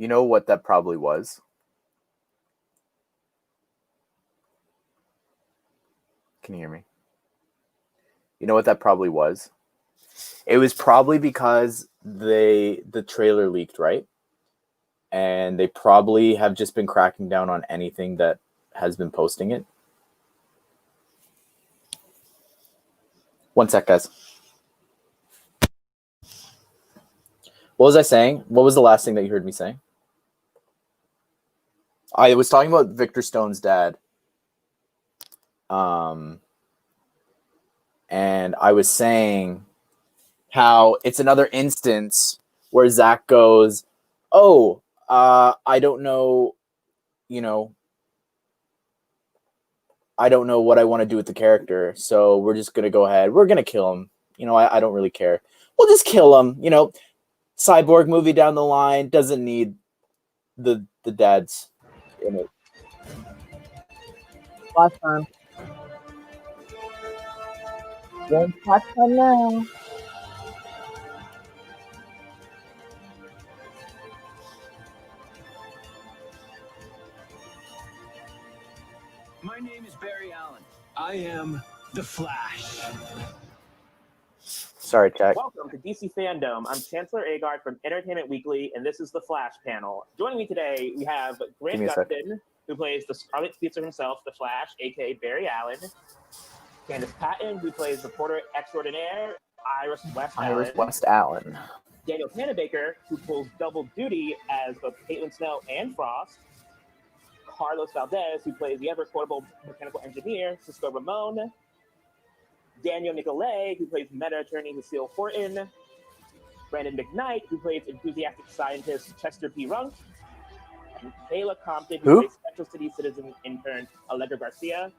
You know what that probably was? Can you hear me? You know what that probably was? It was probably because the trailer leaked, right? And they probably have just been cracking down on anything that has been posting it. One sec, guys. What was I saying? What was the last thing that you heard me saying? I was talking about Victor Stone's dad. And I was saying how it's another instance where Zach goes, oh, I don't know, I don't know what I want to do with the character, so we're just going to go ahead. We're going to kill him. I don't really care. We'll just kill him. Cyborg movie down the line doesn't need the dads in it. Last time. One last time now. My name is Barry Allen. I am the Flash. Sorry, Jack. Welcome to DC Fandome. I'm Chancellor Agard from Entertainment Weekly, and this is the Flash panel. Joining me today, we have Grant Gustin, who plays the Scarlet Speedster himself, the Flash, aka Barry Allen. Candace Patton, who plays reporter extraordinaire, Iris West Allen. Daniel Panabaker, who pulls double duty as both Caitlin Snow and Frost. Carlos Valdez, who plays the ever-quotable mechanical engineer, Cisco Ramon. Daniel Nicolay, who plays meta attorney Lucille Horton. Brandon McKnight, who plays enthusiastic scientist Chester P. Runk. And Kayla Compton, who plays Central City citizen intern Allegra Garcia.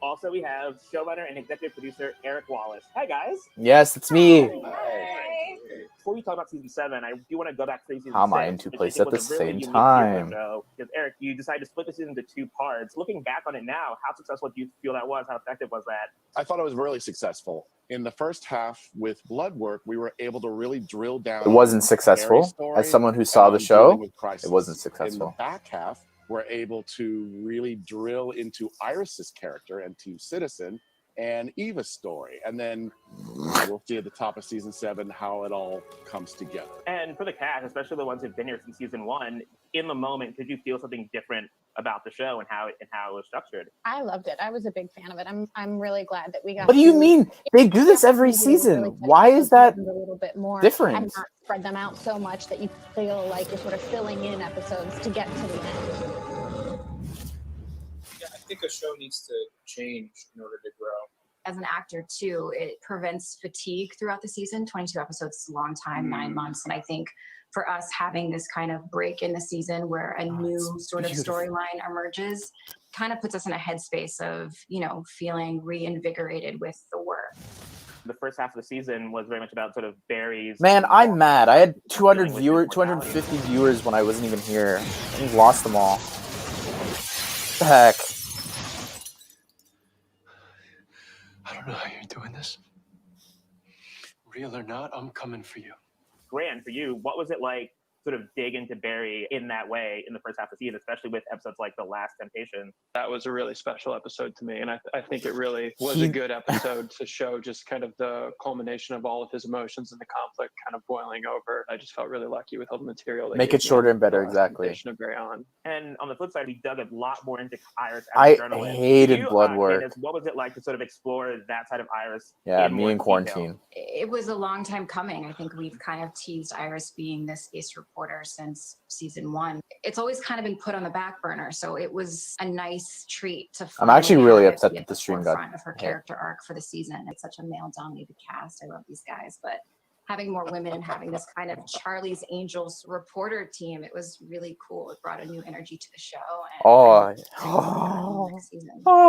Also, we have showrunner and executive producer Eric Wallace. Hi, guys. Yes, it's me. Hi. Before we talk about season 7, I do want to go back to season 6. How am I in two places at the same time? Because Eric, you decided to split the season into 2 parts. Looking back on it now, how successful do you feel that was? How effective was that? I thought it was really successful. In the first half with Bloodwork, we were able to really drill down. It wasn't successful. As someone who saw the show, it wasn't successful. In the back half, we're able to really drill into Iris's character and to Citizen and Eva's story. And then we'll see at the top of season 7 how it all comes together. And for the cast, especially the ones who've been here since season 1, in the moment, could you feel something different about the show and how it was structured? I loved it. I was a big fan of it. I'm really glad that we got. What do you mean? They do this every season. Why is that a little bit more different? And not spread them out so much that you feel like you're sort of filling in episodes to get to the end. Yeah, I think a show needs to change in order to grow. As an actor too, it prevents fatigue throughout the season. 22 episodes is a long time, 9 months. And I think for us having this kind of break in the season where a new sort of storyline emerges kind of puts us in a headspace of, feeling reinvigorated with the work. The first half of the season was very much about sort of Barry's... Man, I'm mad. I had 250 viewers when I wasn't even here. I lost them all. What the heck? I don't know how you're doing this. Real or not, I'm coming for you. Grant, for you, what was it like sort of dig into Barry in that way in the first half of the season, especially with episodes like The Last Temptation? That was a really special episode to me, and I think it really was a good episode to show just kind of the culmination of all of his emotions and the conflict kind of boiling over. I just felt really lucky with all the material. Make it shorter and better, exactly. Of Barry Allen. And on the flip side, we dug a lot more into Iris as I a journalist. hated Bloodwork. Candace, what was it like to sort of explore that side of Iris? Yeah, me in quarantine. It was a long time coming. I think we've kind of teased Iris being this ace reporter since season 1. It's always kind of been put on the back burner, so it was a nice treat to. I'm actually really upset that the stream got of her character arc for the season. It's such a male-dominated cast. I love these guys, but having more women and having this kind of Charlie's Angels reporter team, it was really cool. It brought a new energy to the show. And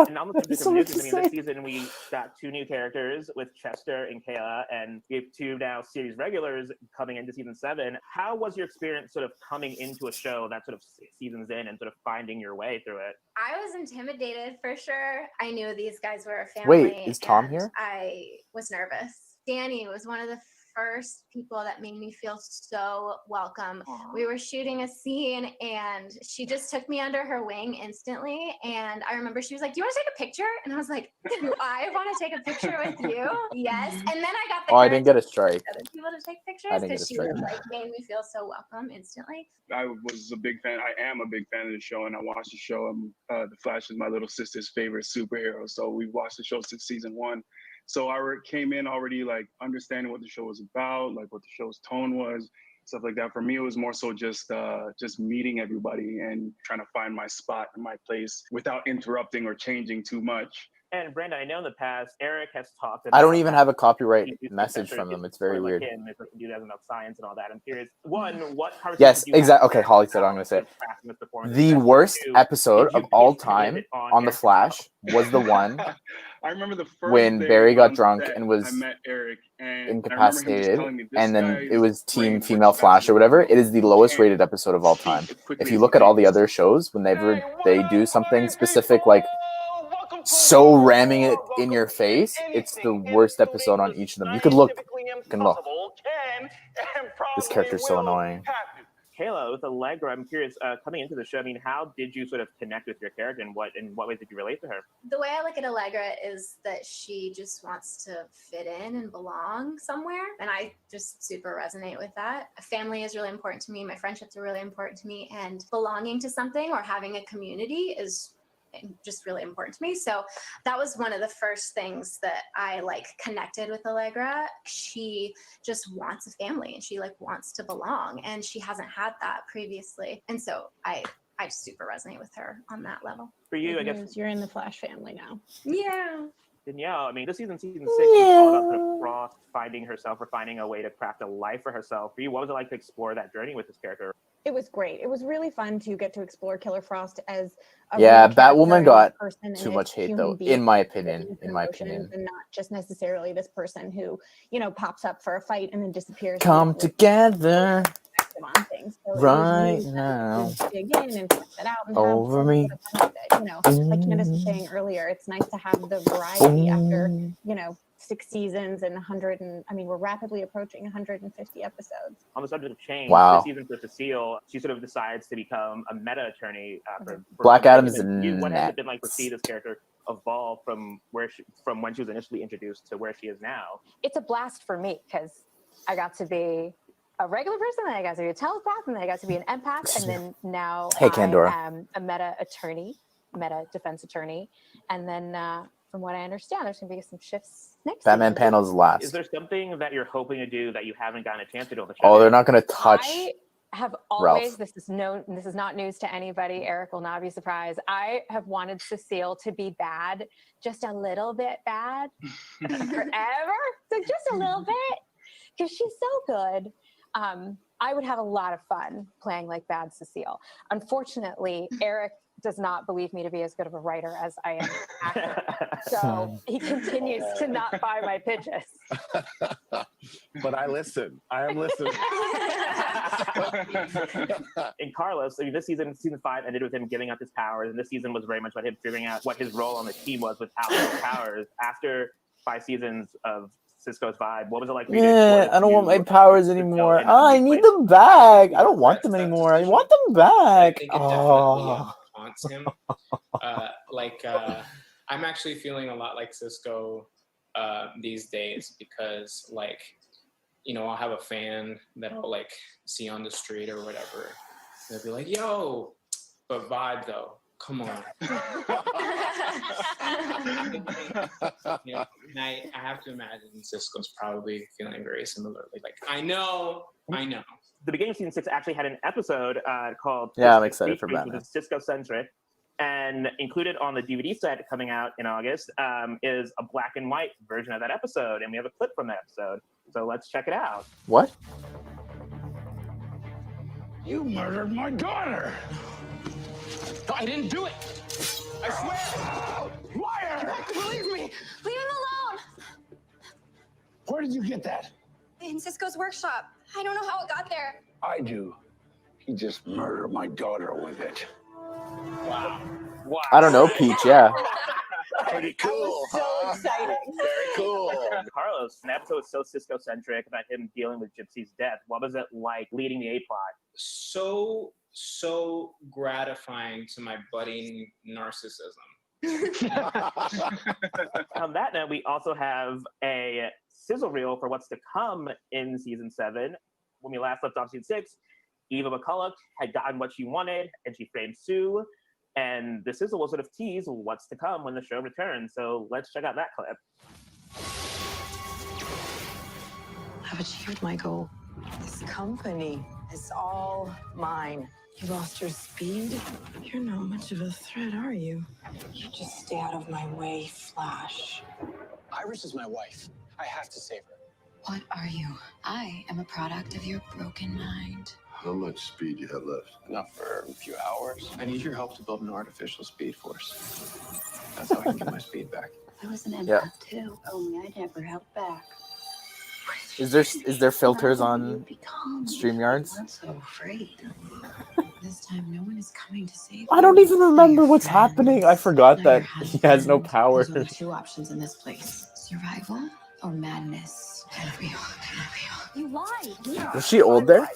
and on the subject of news, this season we got 2 new characters with Chester and Kayla, and we have 2 now series regulars coming into season 7. How was your experience sort of coming into a show that sort of 6 seasons in and sort of finding your way through it? I was intimidated for sure. I knew these guys were a family. Wait, is Tom here? I was nervous. Danny was one of the first people that made me feel so welcome. We were shooting a scene and she just took me under her wing instantly. And I remember she was like, "Do you want to take a picture?" And I was like, "Do I want to take a picture with you?" Yes. And then I got the I didn't get a strike. other people to take I pictures didn't get a because she strike. like made me feel so welcome instantly. I was a big fan. I am a big fan of the show, and I watched the show. The Flash is my little sister's favorite superhero, so we've watched the show since season 1. So I came in already like understanding what the show was about, like what the show's tone was, stuff like that. For me, it was more so just meeting everybody and trying to find my spot and my place without interrupting or changing too much. And Brenda, I know in the past, Eric has talked about... I don't even have a copyright message from them. It's very weird. Him, if he doesn't know science and all that. I'm curious. One, what Yes, exactly. Okay, Holly said I'm going to say it. The worst episode of all time on The Flash was the one I remember the first when day Barry got on drunk set, and was I met Eric, and incapacitated, telling me, and then "This it was guy's Team brain Female works Flash faster or whatever. than It is the lowest rated episode of all time. If you look at all the other shows, whenever they do something specific, like so ramming it in your face, it's the worst episode on each of them. You could look. You can look. This character's so annoying. Kayla, with Allegra, I'm curious, coming into the show, I mean, how did you sort of connect with your character, and in what ways did you relate to her? The way I look at Allegra is that she just wants to fit in and belong somewhere, and I just super resonate with that. Family is really important to me. My friendships are really important to me, and belonging to something or having a community is just really important to me. So that was one of the first things that I like connected with Allegra. She just wants a family and she like wants to belong, and she hasn't had that previously. And so I just super resonate with her on that level. For you, I guess you're in the Flash family now. Yeah. Danielle, I mean, this season 6 is all about sort of Frost finding herself or finding a way to craft a life for herself. For you, what was it like to explore that journey with this character? It was great. It was really fun to get to explore Killer Frost as a Yeah, real character Batwoman and got person and too a much hate, human though, being in my with opinion. emotions In my opinion. and not just necessarily this person who, pops up for a fight and then disappears. Come together on things. So right really now. to dig in and check that out and Over have me. Like Candace was saying earlier, it's nice to have the variety after 6 seasons and we're rapidly approaching 150 episodes. On the subject of change, Wow. this season for Cecile, she sort of decides to become a meta attorney. For Black Adam's what has it nuts. been like to see this character evolve from when she was initially introduced to where she is now? It's a blast for me because I got to be a regular person, then I got to be a telepath, and then I got to be an empath, and then now Hey, Candora. I am a meta defense attorney, and then from what I understand, there's going to be some shifts next Batman season. panels last. Is there something that you're hoping to do that you haven't gotten a chance to do on the show? Oh, they're not going to touch I have Ralph. always, this is not news to anybody. Eric will not be surprised. I have wanted Cecile to be bad, just a little bit bad forever. So just a little bit, because she's so good. I would have a lot of fun playing like bad Cecile. Unfortunately, Eric does not believe me to be as good of a writer as I am an actor. So he continues to not buy my pitches. But I listen. I am listening. And Carlos, I mean, this season 5 ended with him giving up his powers, and this season was very much about him figuring out what his role on the team was without his powers. After 5 seasons of Cisco's vibe, what was it like for you to explore I don't want my this powers Cisco anymore. in a I new need place? them back. I don't want them anymore. I want them back. I think it definitely Oh. haunts him. I'm actually feeling a lot like Cisco these days because, I'll have a fan that I'll see on the street or whatever. They'll be like, "Yo," but vibe though. Come on. And I have to imagine Cisco's probably feeling very similarly. I know. The beginning of season 6 actually had an episode called Yeah, I'm excited for Which Batman. is Cisco-centric. And included on the DVD set coming out in August is a black and white version of that episode. And we have a clip from that episode. So let's check it out. What? You murdered my daughter! I didn't do it! I swear! Liar! Believe me! Leave him alone! Where did you get that? In Cisco's workshop. I don't know how it got there. I do. He just murdered my daughter with it. Wow. I don't know, Peach. Yeah. Pretty cool, so huh? exciting. Very cool. Carlos, an episode was so Cisco-centric about him dealing with Gypsy's death. What was it like leading the A-plot? So gratifying to my budding narcissism. On that note, we also have a sizzle reel for what's to come in season 7. When we last left off season 6, Eva McCulloch had gotten what she wanted, and she framed Sue. And the sizzle will sort of tease what's to come when the show returns. So let's check out that clip. I've achieved my goal. This company is all mine. You lost your speed? You're not much of a threat, are you? You just stay out of my way, Flash. Iris is my wife. I have to save her. What are you? I am a product of your broken mind. How much speed you have left? Enough for a few hours. I need your help to build an artificial speed force. That's how I can get my speed back. I was an empath too, only I never held back. Is there filters on StreamYards? I'm so afraid. This time, no one is coming to save I don't even remember what's happening. I forgot that he has no powers. There's only 2 options in this place: survival or madness. You lied. Was she old there?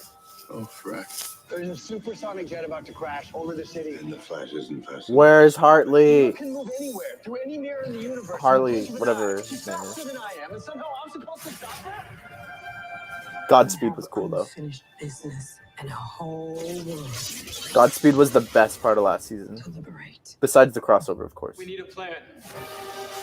Oh, frack. There's a supersonic jet about to crash over the city. And the Flash isn't fast. Where's Hartley? You can move anywhere, through any mirror in the universe. Harley, whatever his name Faster is. than I am, and somehow I'm supposed to stop her? Godspeed was cool though. Unfinished business and a whole world Godspeed was the best part of last season. to liberate. Besides the crossover, of course. We need a plan.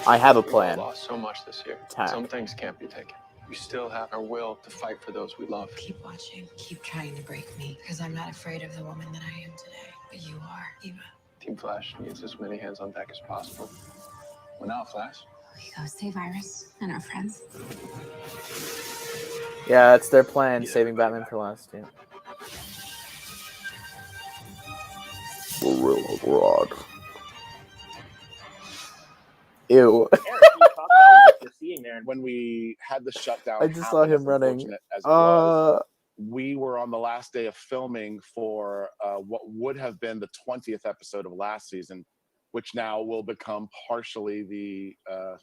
I have a We've plan. lost so much this year. Attack. Some things can't be taken. We still have our will to fight for those we love. Keep watching. Keep trying to break me, because I'm not afraid of the woman that I am today. But you are, Eva. Team Flash needs as many hands on deck as possible. We're not Flash. We go save Iris and our friends. Yeah, it's their plan, saving Batman for last. Yeah. Gorilla Grodd. Ew. Eric, can you talk about what you're seeing there? When we had the shutdown, I just saw happen, him as running. unfortunate as it was, we were on the last day of filming for what would have been the 20th episode of last season, which now will become partially the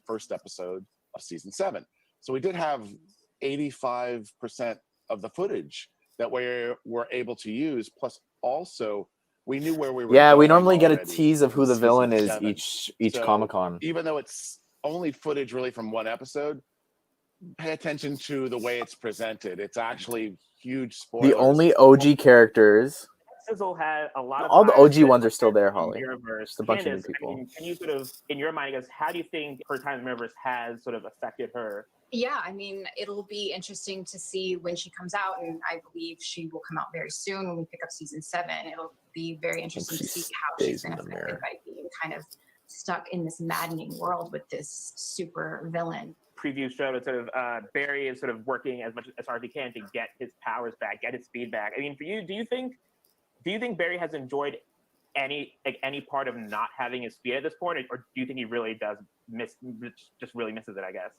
first episode of season 7. So we did have 85% of the footage that we were able to use, plus also we knew where we were. Yeah, we going normally get a already tease of who in the villain is season 7. each So Comic-Con. even though it's only footage really from one episode, pay attention to the way it's presented. It's actually huge spoilers. The only OG characters. Sizzle had a lot of All the vibes OG ones are still there, from Holly. Mirrorverse. Just a bunch of new Candace, people. I mean, can you sort of, in your mind, I guess, how do you think her time in Mirrorverse has sort of affected her? Yeah, I mean, it'll be interesting to see when she comes out, and I believe she will come out very soon when we pick up season 7. It'll be very interesting to see how she's going to fit in by being kind of stuck in this maddening world with this super villain. Preview showed that sort of Barry is sort of working as much as hard as he can to get his powers back, get his speed back. I mean, for you, do you think Barry has enjoyed any part of not having his speed at this point, or do you think he really does just really misses it, I guess?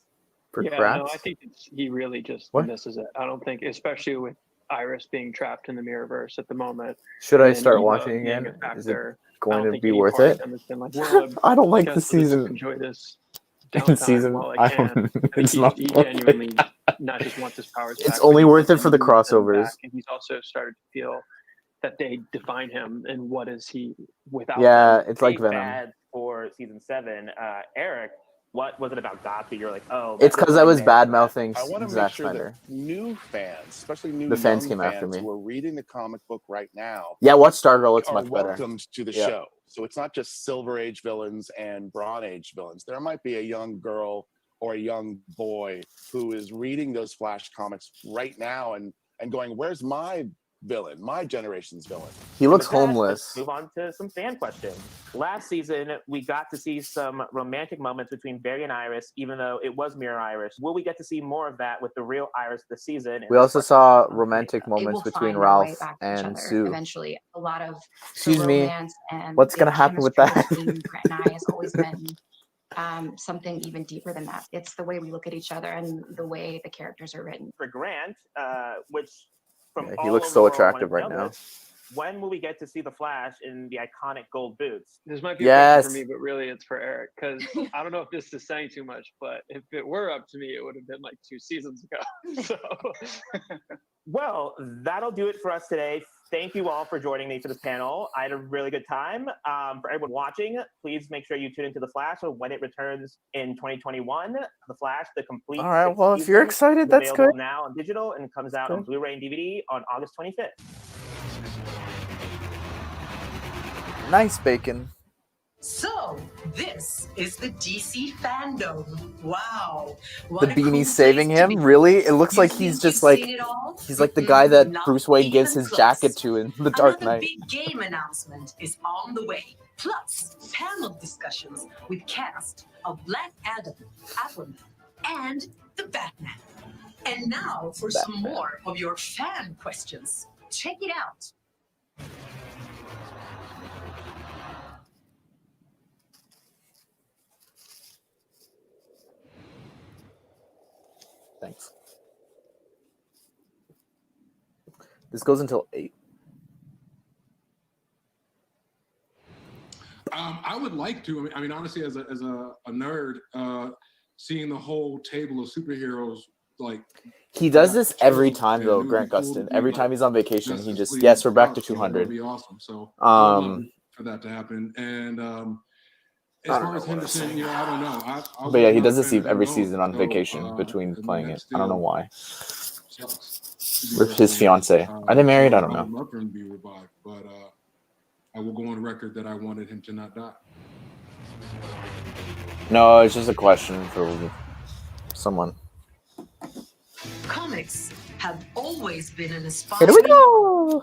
No, I think he really just misses it. I don't think, especially with Iris being trapped in the Mirrorverse at the moment. Should I start watching again? Is it going to be worth it? Like, well, I don't like the season. Enjoy this In season, while I can. It's he, not. he genuinely not just wants his powers back. It's but only he worth wants it for the to use them crossovers. back, and he's also started to feel that they define him, and what is he without? Yeah, them. it's like Venom. Bad for season 7. Eric, what was it about Gotham? You're like, oh. It's because I was bad mouthing I want to Zack make sure Snyder. that new fans, especially new The fans young came after fans me. who are reading the comic book right now, Yeah, watch Stargirl. It's are much better. welcomed to the Yeah. show. So it's not just Silver Age villains and Bronze Age villains. There might be a young girl or a young boy who is reading those Flash comics right now and going, where's my villain, my generation's villain? He looks With that, homeless. Let's move on to some fan questions. Last season, we got to see some romantic moments between Barry and Iris, even though it was Mirror Iris. Will we get to see more of that with the real Iris this season? We also saw romantic It moments will between find their way Ralph back to each and other Sue. eventually. A lot of the Excuse me. romance and What's the gonna happen with chemistry that? between Grant and I has always been something even deeper than that. It's the way we look at each other and the way the characters are written. For Grant, which from Yeah, all he looks over so the world attractive wanted right to know now. this, when will we get to see the Flash in the iconic gold boots? This might be a question Yes. for me, but really it's for Eric, because I don't know if this is saying too much, but if it were up to me, it would have been like 2 seasons ago. So Well, that'll do it for us today. Thank you all for joining me for this panel. I had a really good time. For everyone watching, please make sure you tune into The Flash when it returns in 2021. The Flash, the complete. All right. 6th Well, if you're season, excited, is that's available good. now on digital and comes out on good. Blu-ray and DVD on August 25th. Nice bacon. So, this is the DC Fandome. Wow. The What a beanie's cool saving place to him? be. Really? It looks You like he's think just you've like seen it all? he's like the guy that Not Bruce Wayne gives even his close. jacket to in The Dark Another Knight. big game announcement is on the way. Plus, panel discussions with cast of Black Adam, Aquaman, and the Batman. And now for some more of your fan questions. Check it out. Thanks. This goes until 8. I would like to. I mean, honestly, as a nerd, seeing the whole table of superheroes, like He does this every chosen time and though, new Grant would be cool Gustin. to be, Every like, time he's on vacation, he Justice just League yes, we're back to props, you know, 200. That'd be awesome. So I would love for that to happen. And as far as Henderson, you know, I don't know. I But yeah, was he not does a this fan of him every at all. season on So, vacation between and playing that it. I don't know still why. sucks to be With honest his with you. fiance. Are they married? So I don't I know. would love for him to be revived, but I will go on record that I wanted him to not die. No, it's just a question for someone. Comics have always been an Here aspiring. we go.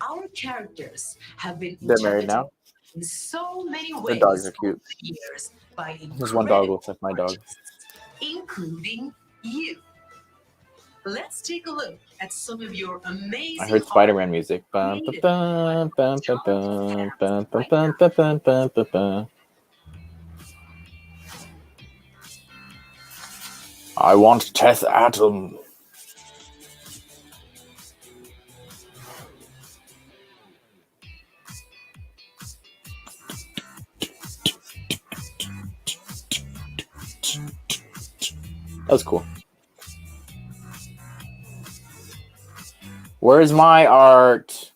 Our characters have been They're married interpreted now. in so many Their ways dogs are over cute. the years by There's one dog incredible looks like my dog. artists, including you. Let's take a look at some of your amazing I heard Spider-Man music. Bum, bum, bum, bum, bum, bum, bum, bum, bum, bum, bum, bum, bum. I want Teth Atom. That was cool. Where's my art?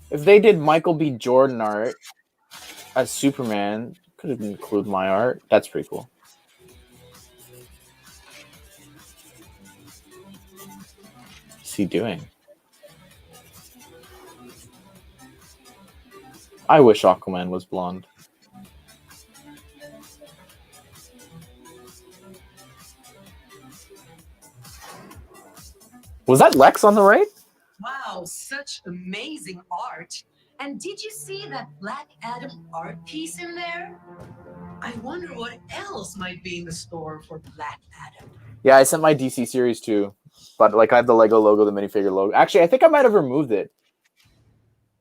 If they did Michael B. Jordan art as Superman, could have included my art. That's pretty cool. What's he doing? I wish Aquaman was blonde. Was that Lex on the right? Wow, such amazing art. And did you see that Black Adam art piece in there? I wonder what else might be in the store for Black Adam. Yeah, I sent my DC series too. But like I have the Lego logo, the minifigure logo. Actually, I think I might have removed it.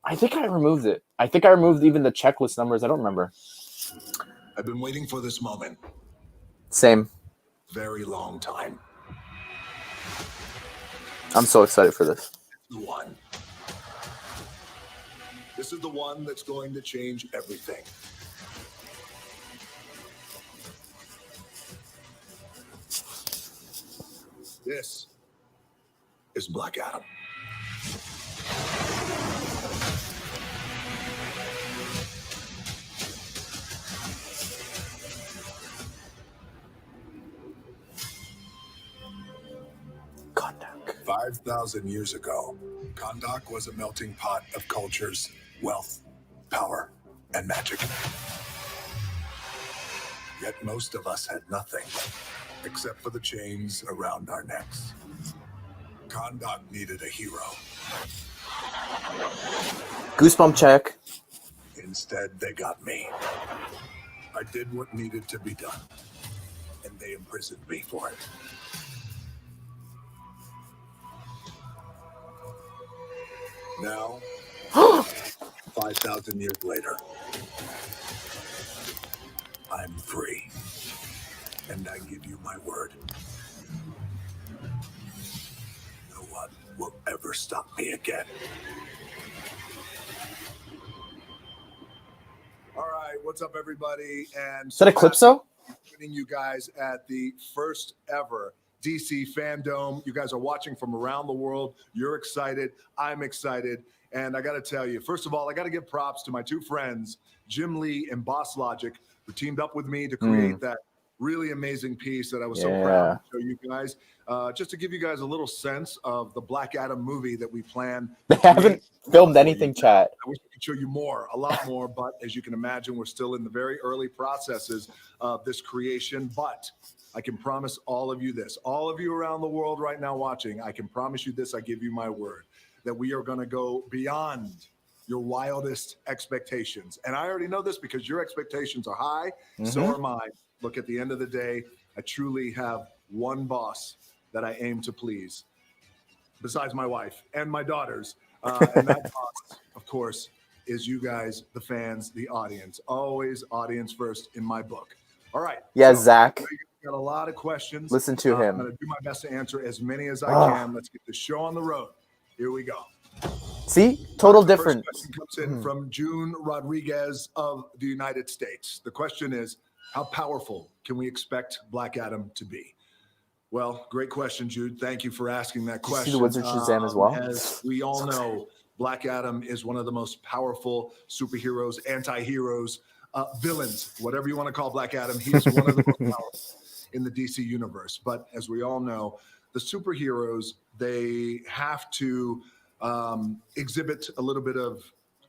I think I removed even the checklist numbers. I don't remember. I've been waiting for this moment. Same. Very long time. I'm so excited for this. The one. This is the one that's going to change everything. This is Black Adam. Kondak. 5,000 years ago, Kondak was a melting pot of cultures, wealth, power, and magic. Yet most of us had nothing, except for the chains around our necks. Kondak needed a hero. Goosebump check. Instead, they got me. I did what needed to be done, and they imprisoned me for it. Now, 5,000 years later, I'm free. And I give you my word. No one will ever stop me again. All right, what's up, everybody? And Is that Eclipso? Joining you guys at the first ever DC Fandome. You guys are watching from around the world. You're excited. I'm excited. And I got to tell you, first of all, I got to give props to my two friends, Jim Lee and Boss Logic, who teamed up with me to create that really amazing piece that I was so proud to show you guys. Just to give you guys a little sense of the Black Adam movie that we plan. They haven't filmed anything, chat. I wish I could show you more, a lot more, but as you can imagine, we're still in the very early processes of this creation. But I can promise all of you this, all of you around the world right now watching, I can promise you this, I give you my word, that we are going to go beyond your wildest expectations. And I already know this because your expectations are high, so are mine. Look, at the end of the day, I truly have one boss that I aim to please, besides my wife and my daughters. And that boss, of course, is you guys, the fans, the audience. Always audience first in my book. All right. Yeah, so, Zach. Got a lot of questions. Listen to him. I'm going to do my best to answer as many as I can. Let's get the show on the road. Here we go. See? Total difference. First question comes in from June Rodriguez of the United States. The question is, how powerful can we expect Black Adam to be? Well, great question, Jude. Thank you for asking that question. See the Wizard Shazam as well? As we all know, Black Adam is one of the most powerful superheroes, anti-heroes, villains, whatever you want to call Black Adam. He is one of the most powerful in the DC universe. But as we all know, the superheroes, they have to exhibit a little bit of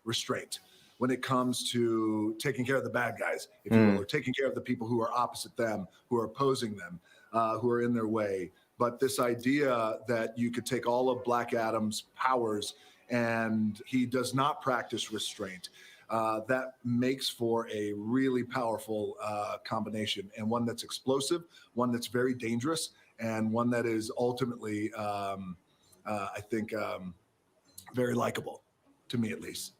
restraint when it comes to taking care of the bad guys, if you will, or taking care of the people who are opposite them, who are opposing them, who are in their way. But this idea that you could take all of Black Adam's powers and he does not practice restraint, that makes for a really powerful combination, and one that's explosive, one that's very dangerous, and one that is ultimately, I think, very likable, to me at least.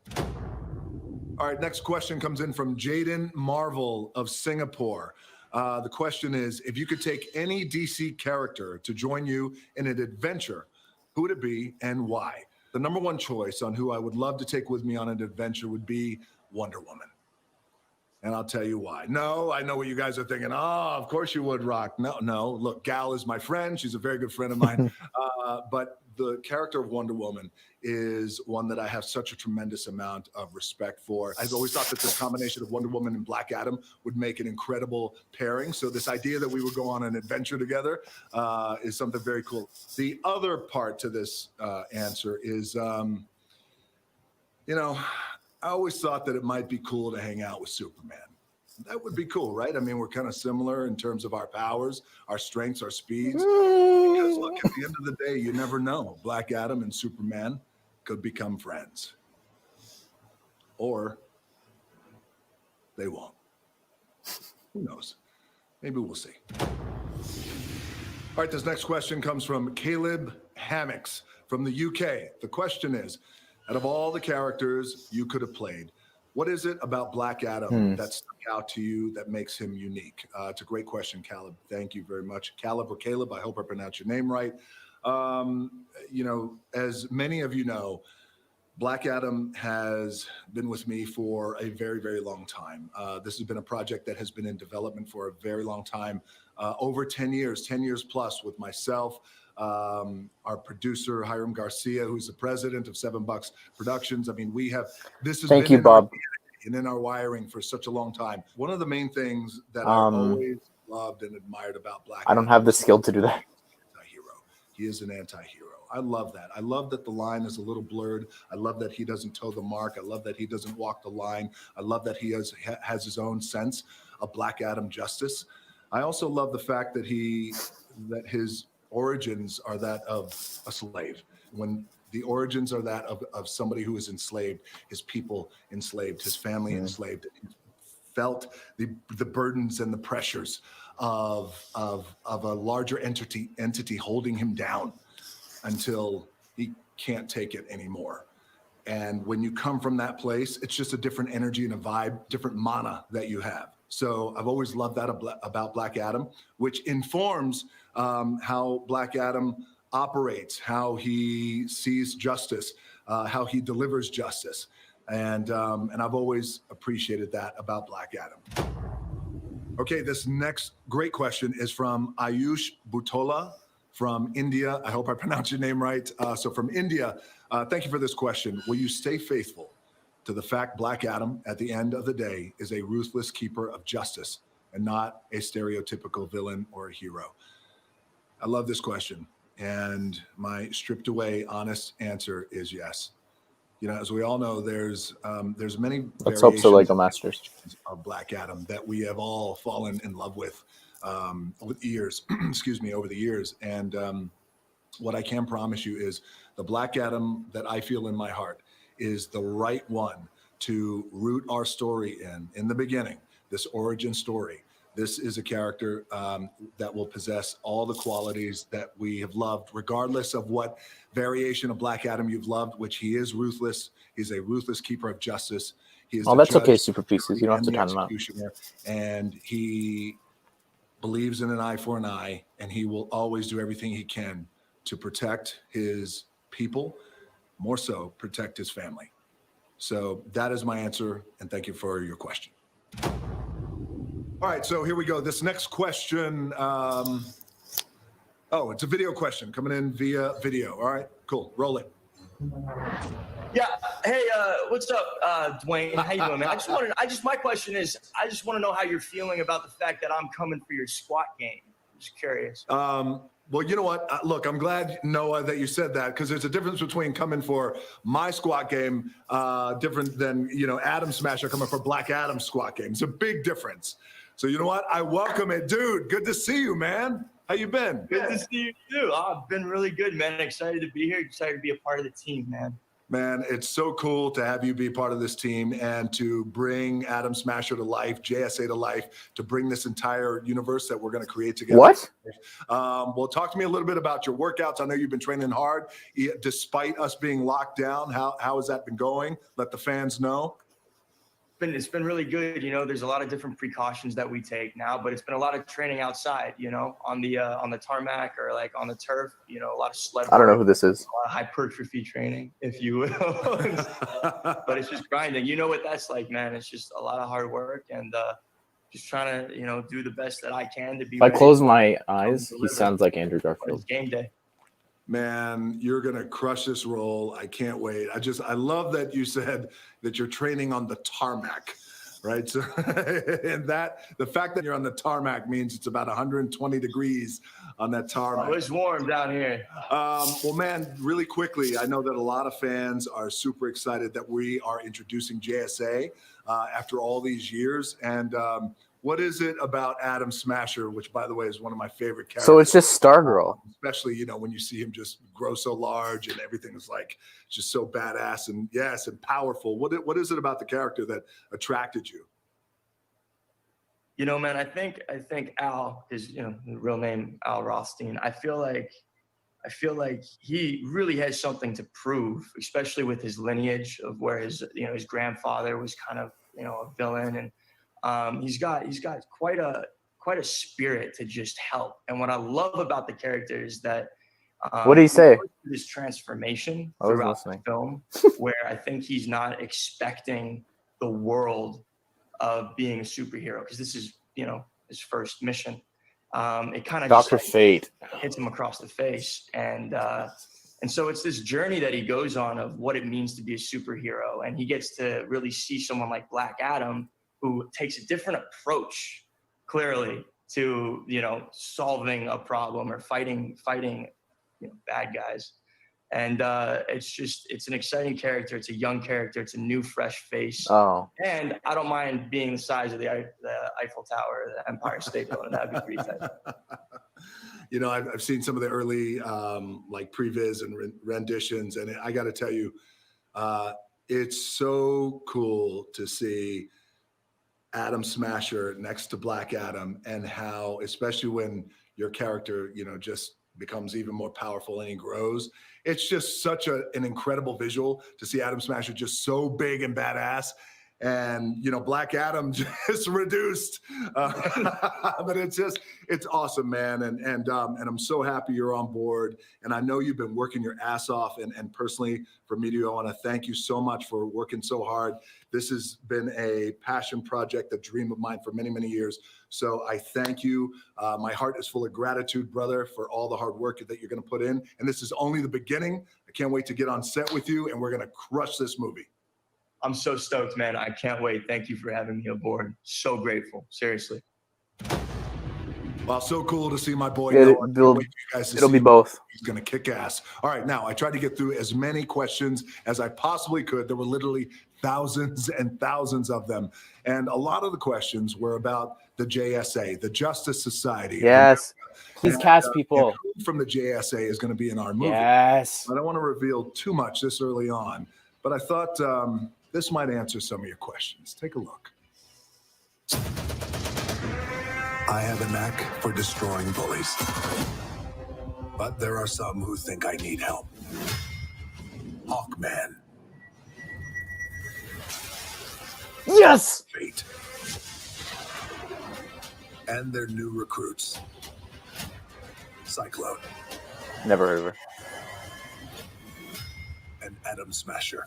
All right, next question comes in from Jaden Marvel of Singapore. The question is, if you could take any DC character to join you in an adventure, who would it be and why? The number one choice on who I would love to take with me on an adventure would be Wonder Woman. And I'll tell you why. No, I know what you guys are thinking. Oh, of course you would, Rock. No. Look, Gal is my friend. She's a very good friend of mine. But the character of Wonder Woman is one that I have such a tremendous amount of respect for. I've always thought that this combination of Wonder Woman and Black Adam would make an incredible pairing. So this idea that we would go on an adventure together is something very cool. The other part to this answer is, I always thought that it might be cool to hang out with Superman. That would be cool, right? I mean, we're kind of similar in terms of our powers, our strengths, our speeds. Because look, at the end of the day, you never know. Black Adam and Superman could become friends. Or they won't. Who knows? Maybe we'll see. All right, this next question comes from Caleb Hammocks from the UK. The question is, out of all the characters you could have played, what is it about Black Adam that stuck out to you that makes him unique? It's a great question, Caleb. Thank you very much. Caleb or Caleb, I hope I pronounced your name right. As many of you know, Black Adam has been with me for a very, very long time. This has been a project that has been in development for a very long time, over 10 years plus with myself, our producer, Hiram Garcia, who's the president of $7 Productions. I mean, this has been Bob. And in our wiring for such a long time. One of the main things that I always loved and admired about Black Adam. I don't have the skill to do that. He is an anti-hero. I love that. I love that the line is a little blurred. I love that he doesn't toe the mark. I love that he doesn't walk the line. I love that he has his own sense of Black Adam justice. I also love the fact that his origins are that of a slave. When the origins are that of somebody who is enslaved, his people enslaved, his family enslaved, felt the burdens and the pressures of a larger entity holding him down until he can't take it anymore. And when you come from that place, it's just a different energy and a vibe, different mana that you have. So I've always loved that about Black Adam, which informs how Black Adam operates, how he sees justice, how he delivers justice. And I've always appreciated that about Black Adam. Okay, this next great question is from Ayush Butola from India. I hope I pronounced your name right. So from India, thank you for this question. Will you stay faithful to the fact Black Adam, at the end of the day, is a ruthless keeper of justice and not a stereotypical villain or a hero? I love this question. And my stripped away, honest answer is yes. You know, as we all know, there's many Let's hope so, Lego variations Masters, of Black Adam that we have all fallen in love with over the years. Excuse me, over the years. And what I can promise you is the Black Adam that I feel in my heart is the right one to root our story in the beginning. This origin story. This is a character that will possess all the qualities that we have loved, regardless of what variation of Black Adam you've loved, which he is ruthless. He's a ruthless keeper of justice. He is that's judge, okay, Super Pieces. You don't have to and the time them out. executioner, and he believes in an eye for an eye, and he will always do everything he can to protect his people, more so protect his family. So that is my answer, and thank you for your question. All right, so here we go. This next question, it's a video question coming in via video. All right, cool, roll it. Yeah. Hey, what's up, Dwayne? How you doing, man? My question is, I just want to know how you're feeling about the fact that I'm coming for your squat game. Just curious. Well, you know what? Look, I'm glad, Noah, that you said that, because there's a difference between coming for my squat game, different than, Adam Smasher coming for Black Adam's squat game. It's a big difference. So you know what? I welcome it. Dude, good to see you, man. How you been? Good to see you, too. I've been really good, man. Excited to be here. Excited to be a part of the team, man. Man, it's so cool to have you be part of this team and to bring Adam Smasher to life, JSA to life, to bring this entire universe that we're going to create together. What? Well, talk to me a little bit about your workouts. I know you've been training hard despite us being locked down. How has that been going? Let the fans know. It's been really good. There's a lot of different precautions that we take now, but it's been a lot of training outside, on the tarmac or like on the turf, a lot of sled. I don't know who this is. A lot of hypertrophy training, if you will. But it's just grinding. You know what that's like, man. It's just a lot of hard work and just trying to, do the best that I can to be. If I close my eyes, he sounds like Andrew Garfield. It's game day. Man, you're going to crush this role. I can't wait. I love that you said that you're training on the tarmac, right? So, and the fact that you're on the tarmac means it's about 120 degrees on that tarmac. Oh, it's warm down here. Well, man, really quickly, I know that a lot of fans are super excited that we are introducing JSA after all these years. And what is it about Adam Smasher, which, by the way, is one of my favorite characters? So it's just Stargirl. Especially, when you see him just grow so large and everything is like just so badass and yes, and powerful. What is it about the character that attracted you? Man, I think Al, his the real name Al Rothstein. I feel like he really has something to prove, especially with his lineage of where his grandfather was kind of a villain, and he's got quite a spirit to just help. And what I love about the character is that what did he say? This transformation I was throughout listening. the film, where I think he's not expecting the world of being a superhero, because this is his first mission. It kind of Dr. Fate hits him across the face, and so it's this journey that he goes on of what it means to be a superhero, and he gets to really see someone like Black Adam, who takes a different approach, clearly, to solving a problem or fighting bad guys. And it's an exciting character. It's a young character. It's a new, fresh face. Oh. And I don't mind being the size of the Eiffel Tower or the Empire State Building. That'd be pretty tight. I've seen some of the early like previs and renditions, and I got to tell you, it's so cool to see Adam Smasher next to Black Adam, and how, especially when your character, just becomes even more powerful and he grows. It's just such an incredible visual to see Adam Smasher just so big and badass. And, Black Adam just reduced. But it's awesome, man. And I'm so happy you're on board. And I know you've been working your ass off. And personally, for Meteor, I want to thank you so much for working so hard. This has been a passion project, a dream of mine for many, many years. So I thank you. My heart is full of gratitude, brother, for all the hard work that you're going to put in. And this is only the beginning. I can't wait to get on set with you, and we're going to crush this movie. I'm so stoked, man. I can't wait. Thank you for having me aboard. So grateful. Seriously. Well, so cool to see my boy. It'll be both. He's going to kick ass. All right, now I tried to get through as many questions as I possibly could. There were literally thousands and thousands of them. And a lot of the questions were about the JSA, the Justice Society. Yes. Please cast people. Who from the JSA is going to be in our movie. Yes. I don't want to reveal too much this early on, but I thought this might answer some of your questions. Take a look. I have a knack for destroying bullies. But there are some who think I need help. Hawkman. Yes! Fate. And their new recruits. Cyclone. Never heard of her. And Atom Smasher.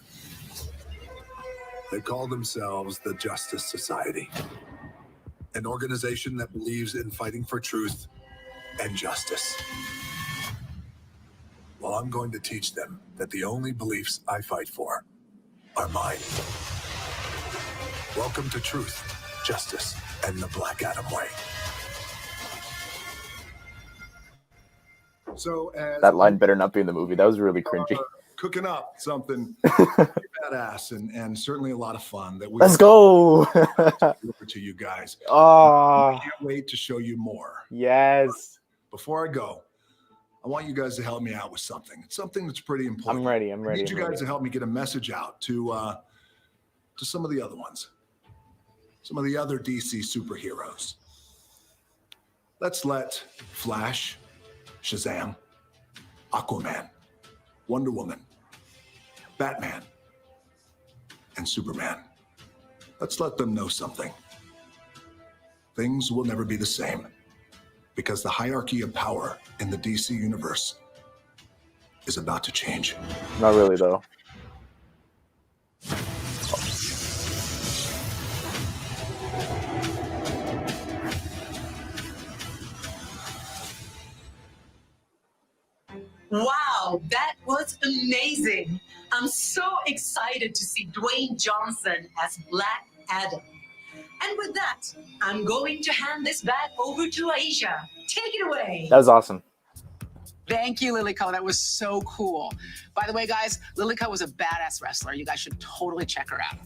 They call themselves the Justice Society. An organization that believes in fighting for truth and justice. Well, I'm going to teach them that the only beliefs I fight for are mine. Welcome to Truth, Justice, and the Black Adam Way. So that line better not be in the movie. That was really cringy. Cooking up something badass and certainly a lot of fun. That we Let's go. To you guys. Oh, I can't wait to show you more. Yes. Before I go, I want you guys to help me out with something. It's something that's pretty important. I'm ready. I need you guys to help me get a message out to some of the other ones, some of the other DC superheroes. Let's let Flash, Shazam, Aquaman, Wonder Woman, Batman, and Superman. Let's let them know something. Things will never be the same because the hierarchy of power in the DC universe is about to change. Not really, though. Wow, that was amazing. I'm so excited to see Dwayne Johnson as Black Adam. And with that, I'm going to hand this back over to Aisha. Take it away. That was awesome. Thank you, Liliko. That was so cool. By the way, guys, Liliko was a badass wrestler. You guys should totally check her out.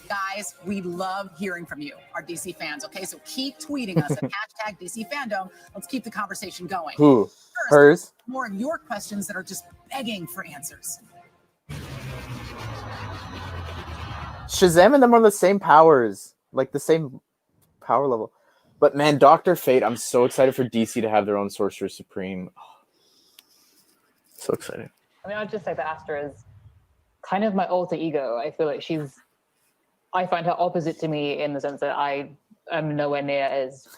Guys, we love hearing from you, our DC fans, okay? So keep tweeting us at hashtag DC Fandome. Let's keep the conversation going. Who? First, Hers? more of your questions that are just begging for answers. Shazam and them are the same powers, like the same power level. But man, Dr. Fate, I'm so excited for DC to have their own Sorcerer Supreme. Oh, so excited. I mean, I'd just say that Astra is kind of my alter ego. I feel like I find her opposite to me in the sense that I am nowhere near as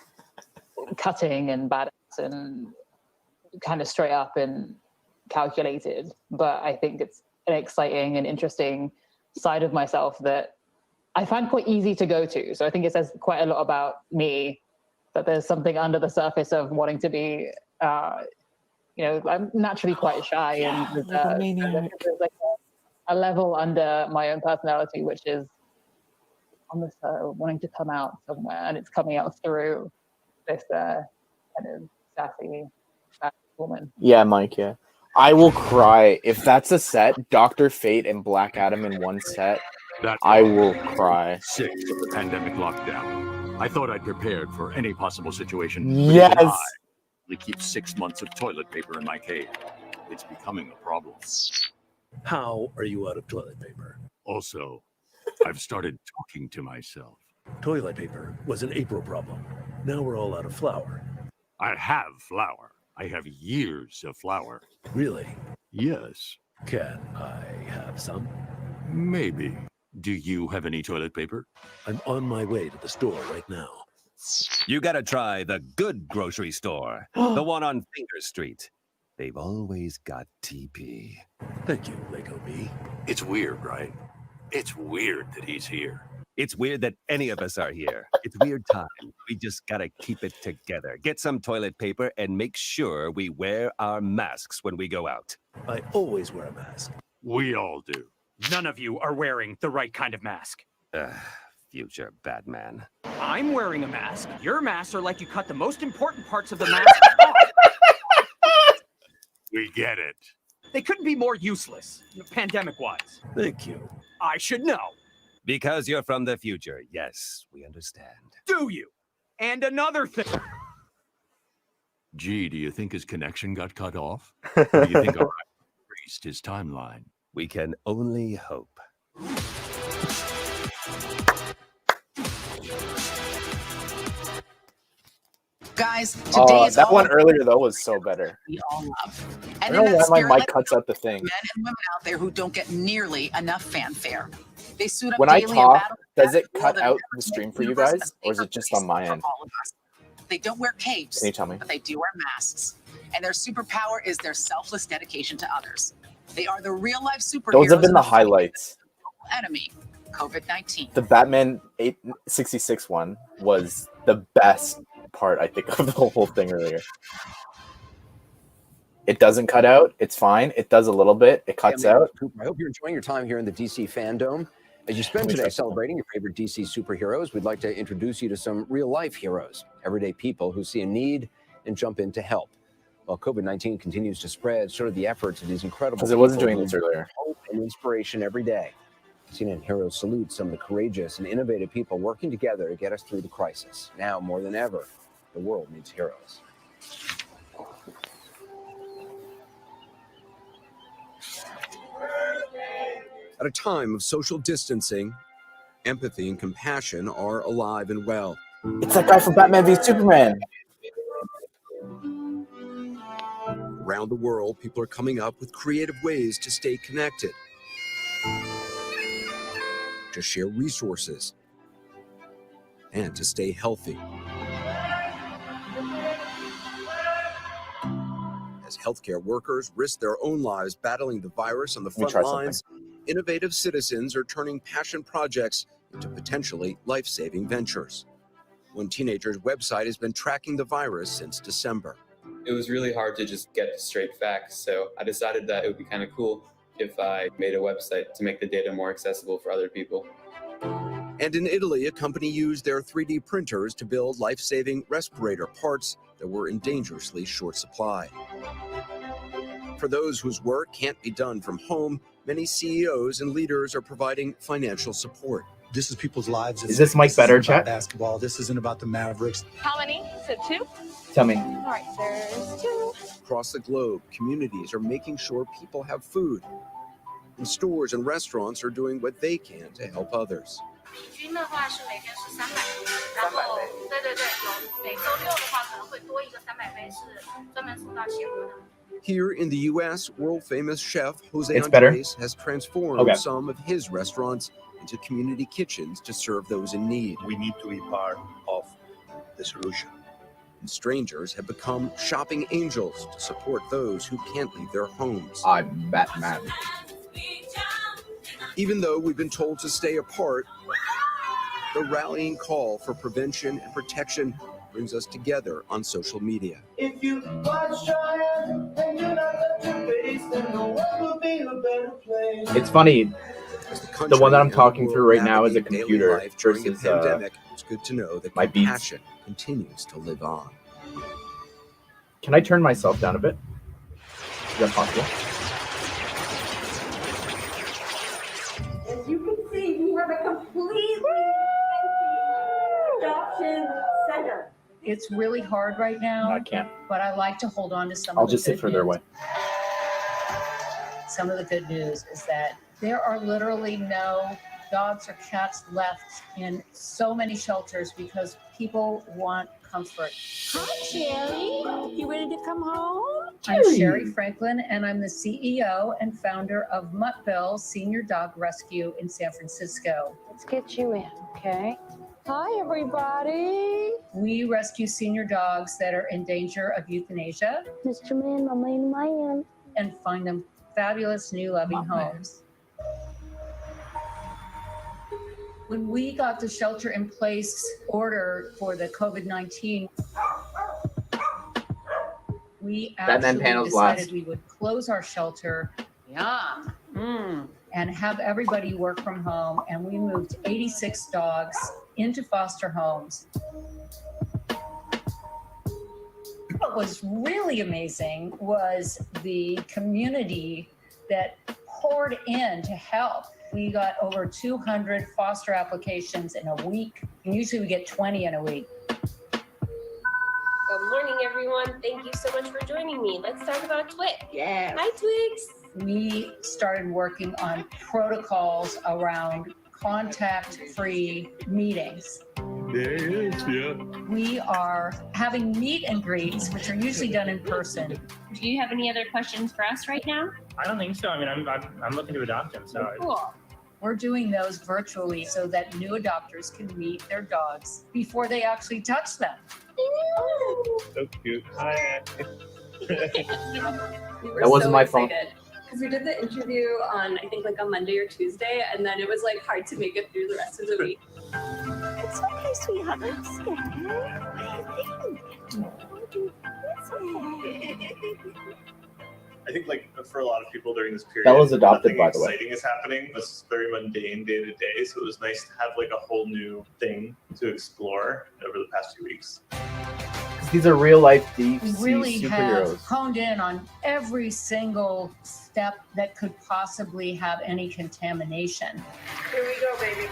cutting and badass and kind of straight up and calculated. But I think it's an exciting and interesting side of myself that I find quite easy to go to. So I think it says quite a lot about me that there's something under the surface of wanting to be, I'm naturally quite shy and there's like a level under my own personality, which is on this wanting to come out somewhere, and it's coming out through this kind of sassy woman. Yeah, Mike, yeah. I will cry. If that's a set, Dr. Fate and Black Adam in one set, I will cry. 6 of the pandemic lockdown. I thought I'd prepared for any possible situation. but Yes. even I only keep 6 months of toilet paper in my cave. It's becoming a problem. How are you out of toilet paper? Also, I've started talking to myself. Toilet paper was an April problem. Now we're all out of flour. I have flour. I have years of flour. Really? Yes. Can I have some? Maybe. Do you have any toilet paper? I'm on my way to the store right now. You gotta try the good grocery store, the one on Finger Street. They've always got TP. Thank you, Lego B. It's weird, right? It's weird that he's here. It's weird that any of us are here. It's weird time. We just gotta keep it together. Get some toilet paper and make sure we wear our masks when we go out. I always wear a mask. We all do. None of you are wearing the right kind of mask. Future Batman. I'm wearing a mask. Your masks are like you cut the most important parts of the mask off. We get it. They couldn't be more useless, pandemic-wise. Thank you. I should know. Because you're from the future. Yes, we understand. Do you? And another thing. Gee, do you think his connection got cut off? Or do you think our erased his timeline? We can only hope. Guys, today is that all one earlier though was so better. we all love. I And don't in know that why my spirit, mic cuts out the thing. men and women out there who don't get nearly enough fanfare. They suit up When I daily and talk, battle does it for cut the out the stream for you universe guys, as or is it just on my end? for all of us. They don't wear capes, Can you tell me? but they do wear masks. And their superpower is their selfless dedication to others. They are the real-life superheroes. Those have been the of highlights. enemy, COVID-19. The Batman 866 one was the best part, I think, of the whole thing earlier. It doesn't cut out. It's fine. It does a little bit. It cuts Hey, I'm out. Cooper. I hope you're enjoying your time here in the DC Fandome. As you spend Let me today try celebrating your favorite DC superheroes, we'd like to introduce you to some real-life heroes, everyday people who see a need and jump in to help. While COVID-19 continues to spread, so do the efforts of these incredible Because it wasn't people doing this who earlier. hope and inspiration every day. CNN Heroes salute some of the courageous and innovative people working together to get us through the crisis. Now, more than ever, the world needs heroes. At a time of social distancing, empathy and compassion are alive and well. It's that guy from Batman v Superman. Around the world, people are coming up with creative ways to stay connected, to share resources, and to stay healthy. As healthcare workers risk their own lives battling the virus on the Let me front try lines, innovative citizens are turning passion projects into potentially life-saving ventures. One teenager's website has been tracking the virus since December. It was really hard to just get straight facts, so I decided that it would be kind of cool if I made a website to make the data more accessible for other people. And in Italy, a company used their 3D printers to build life-saving respirator parts that were in dangerously short supply. For those whose work can't be done from home, many CEOs and leaders are providing financial support. This is people's lives. Is this mic better, isn't about chat? basketball. This isn't about the Mavericks. How many? So 2? Tell me. All right, there's 2. Across the globe, communities are making sure people have food. And stores and restaurants are doing what they can to help others. 平均的话是每天是300杯，然后对，有每周6的话可能会多一个300杯是专门送到企鹅的。 Here in the U.S., world-famous chef Jose It's better? Andres has transformed Okay. some of his restaurants into community kitchens to serve those in need. We need to be part of the solution. And strangers have become shopping angels to support those who can't leave their homes. I'm Batman. Even though we've been told to stay apart, the rallying call for prevention and protection brings us together on social media. If you watch your hand and do not touch your face, then the world will be a better place. It's funny. The one that I'm talking through right now is a Navigate daily computer life during a versus pandemic. It's good to know that my Beats. compassion continues to live on. Can I turn myself down a bit? Is that possible? As you can see, we have a completely empty adoption center. It's really hard right now. No, I can't. But I like to hold on to some I'll of the just sit good further news. away. Some of the good news is that there are literally no dogs or cats left in so many shelters because people want comfort. Hi, Cherry. You ready to come home? I'm Sherry Franklin, and I'm the CEO and founder of Muttville Senior Dog Rescue in San Francisco. Let's get you in, okay? Hi, everybody. We rescue senior dogs that are in danger of euthanasia. Mr. Man, my and find them fabulous new loving homes. When we got the shelter in place order for the COVID-19, we actually decided we would close our shelter and have everybody work from home, and we moved 86 dogs into foster homes. What was really amazing was the community that poured in to help. We got over 200 foster applications in a week. And usually we get 20 in a week. Good morning, everyone. Thank you so much for joining me. Let's talk about Twix. Yes. Hi, Twix. We started working on protocols around contact-free meetings. There he is, yeah. We are having meet and greets, which are usually done in person. Do you have any other questions for us right now? I don't think so. I mean, I'm looking to adopt him, so. Cool. We're doing those virtually so that new adopters can meet their dogs before they actually touch them. So cute. Hi. That wasn't my phone. Because we did the interview on, I think, like on Monday or Tuesday, and then it was like hard to make it through the rest of the week. It's okay, sweetheart. I'm scared. What do you think? I think, like, for a lot of people during this period, That was adopted, nothing by the way. exciting is happening. It's very mundane day to day, so it was nice to have like a whole new thing to explore over the past few weeks. These are real life deep We sea really have superheroes. honed in on every single step that could possibly have any contamination. Here we go, baby.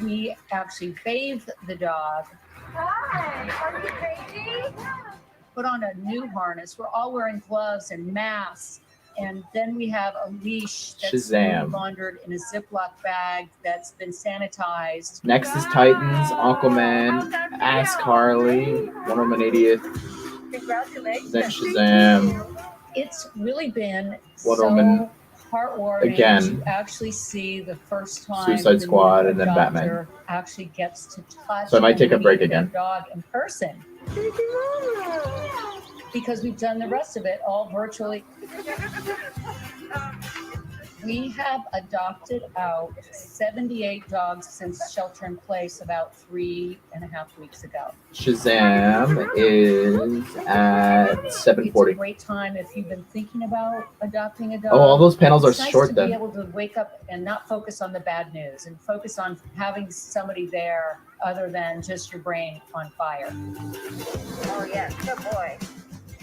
We actually bathe the dog, Hi, are you crazy? put on a new harness. We're all wearing gloves and masks. And then we have a leash that's Shazam. been laundered in a Ziploc bag that's been sanitized. Next is Titans, Aquaman, Ask Harley, Wonder Woman 80th, Congratulations. then Shazam, It's really been Wonder so Woman heartwarming again, to actually see the first time Suicide the Squad, new and then adopter Batman. actually gets to touch So I might and take a break meet their again. dog in person. Because we've done the rest of it all virtually. We have adopted out 78 dogs since shelter in place about 3.5 weeks ago. Shazam is at It's a 7:40. great time if you've been thinking about adopting a dog. Oh, all those panels It's are nice short to then. be able to wake up and not focus on the bad news and focus on having somebody there other than just your brain on fire. Oh, yeah. Good boy.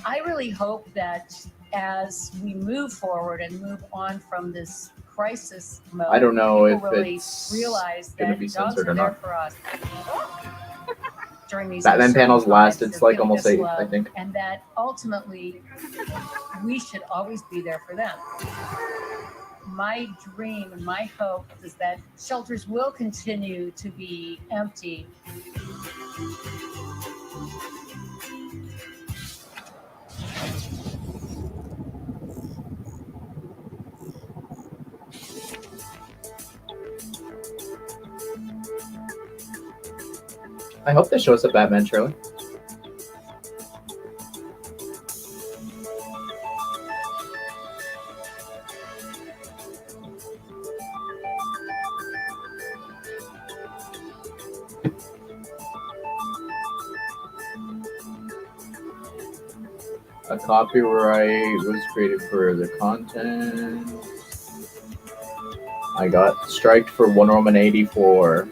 I really hope that as we move forward and move on from this crisis mode, I don't know if people really it's realize gonna that be dogs censored are or there not. for us during these Batman uncertain panels times lasted of like feeling almost this 8, love, I think. and that ultimately we should always be there for them. My dream and my hope is that shelters will continue to be empty. I hope they show us a Batman trailer. A copyright was created for the content. I got striked for Wonder Woman 84.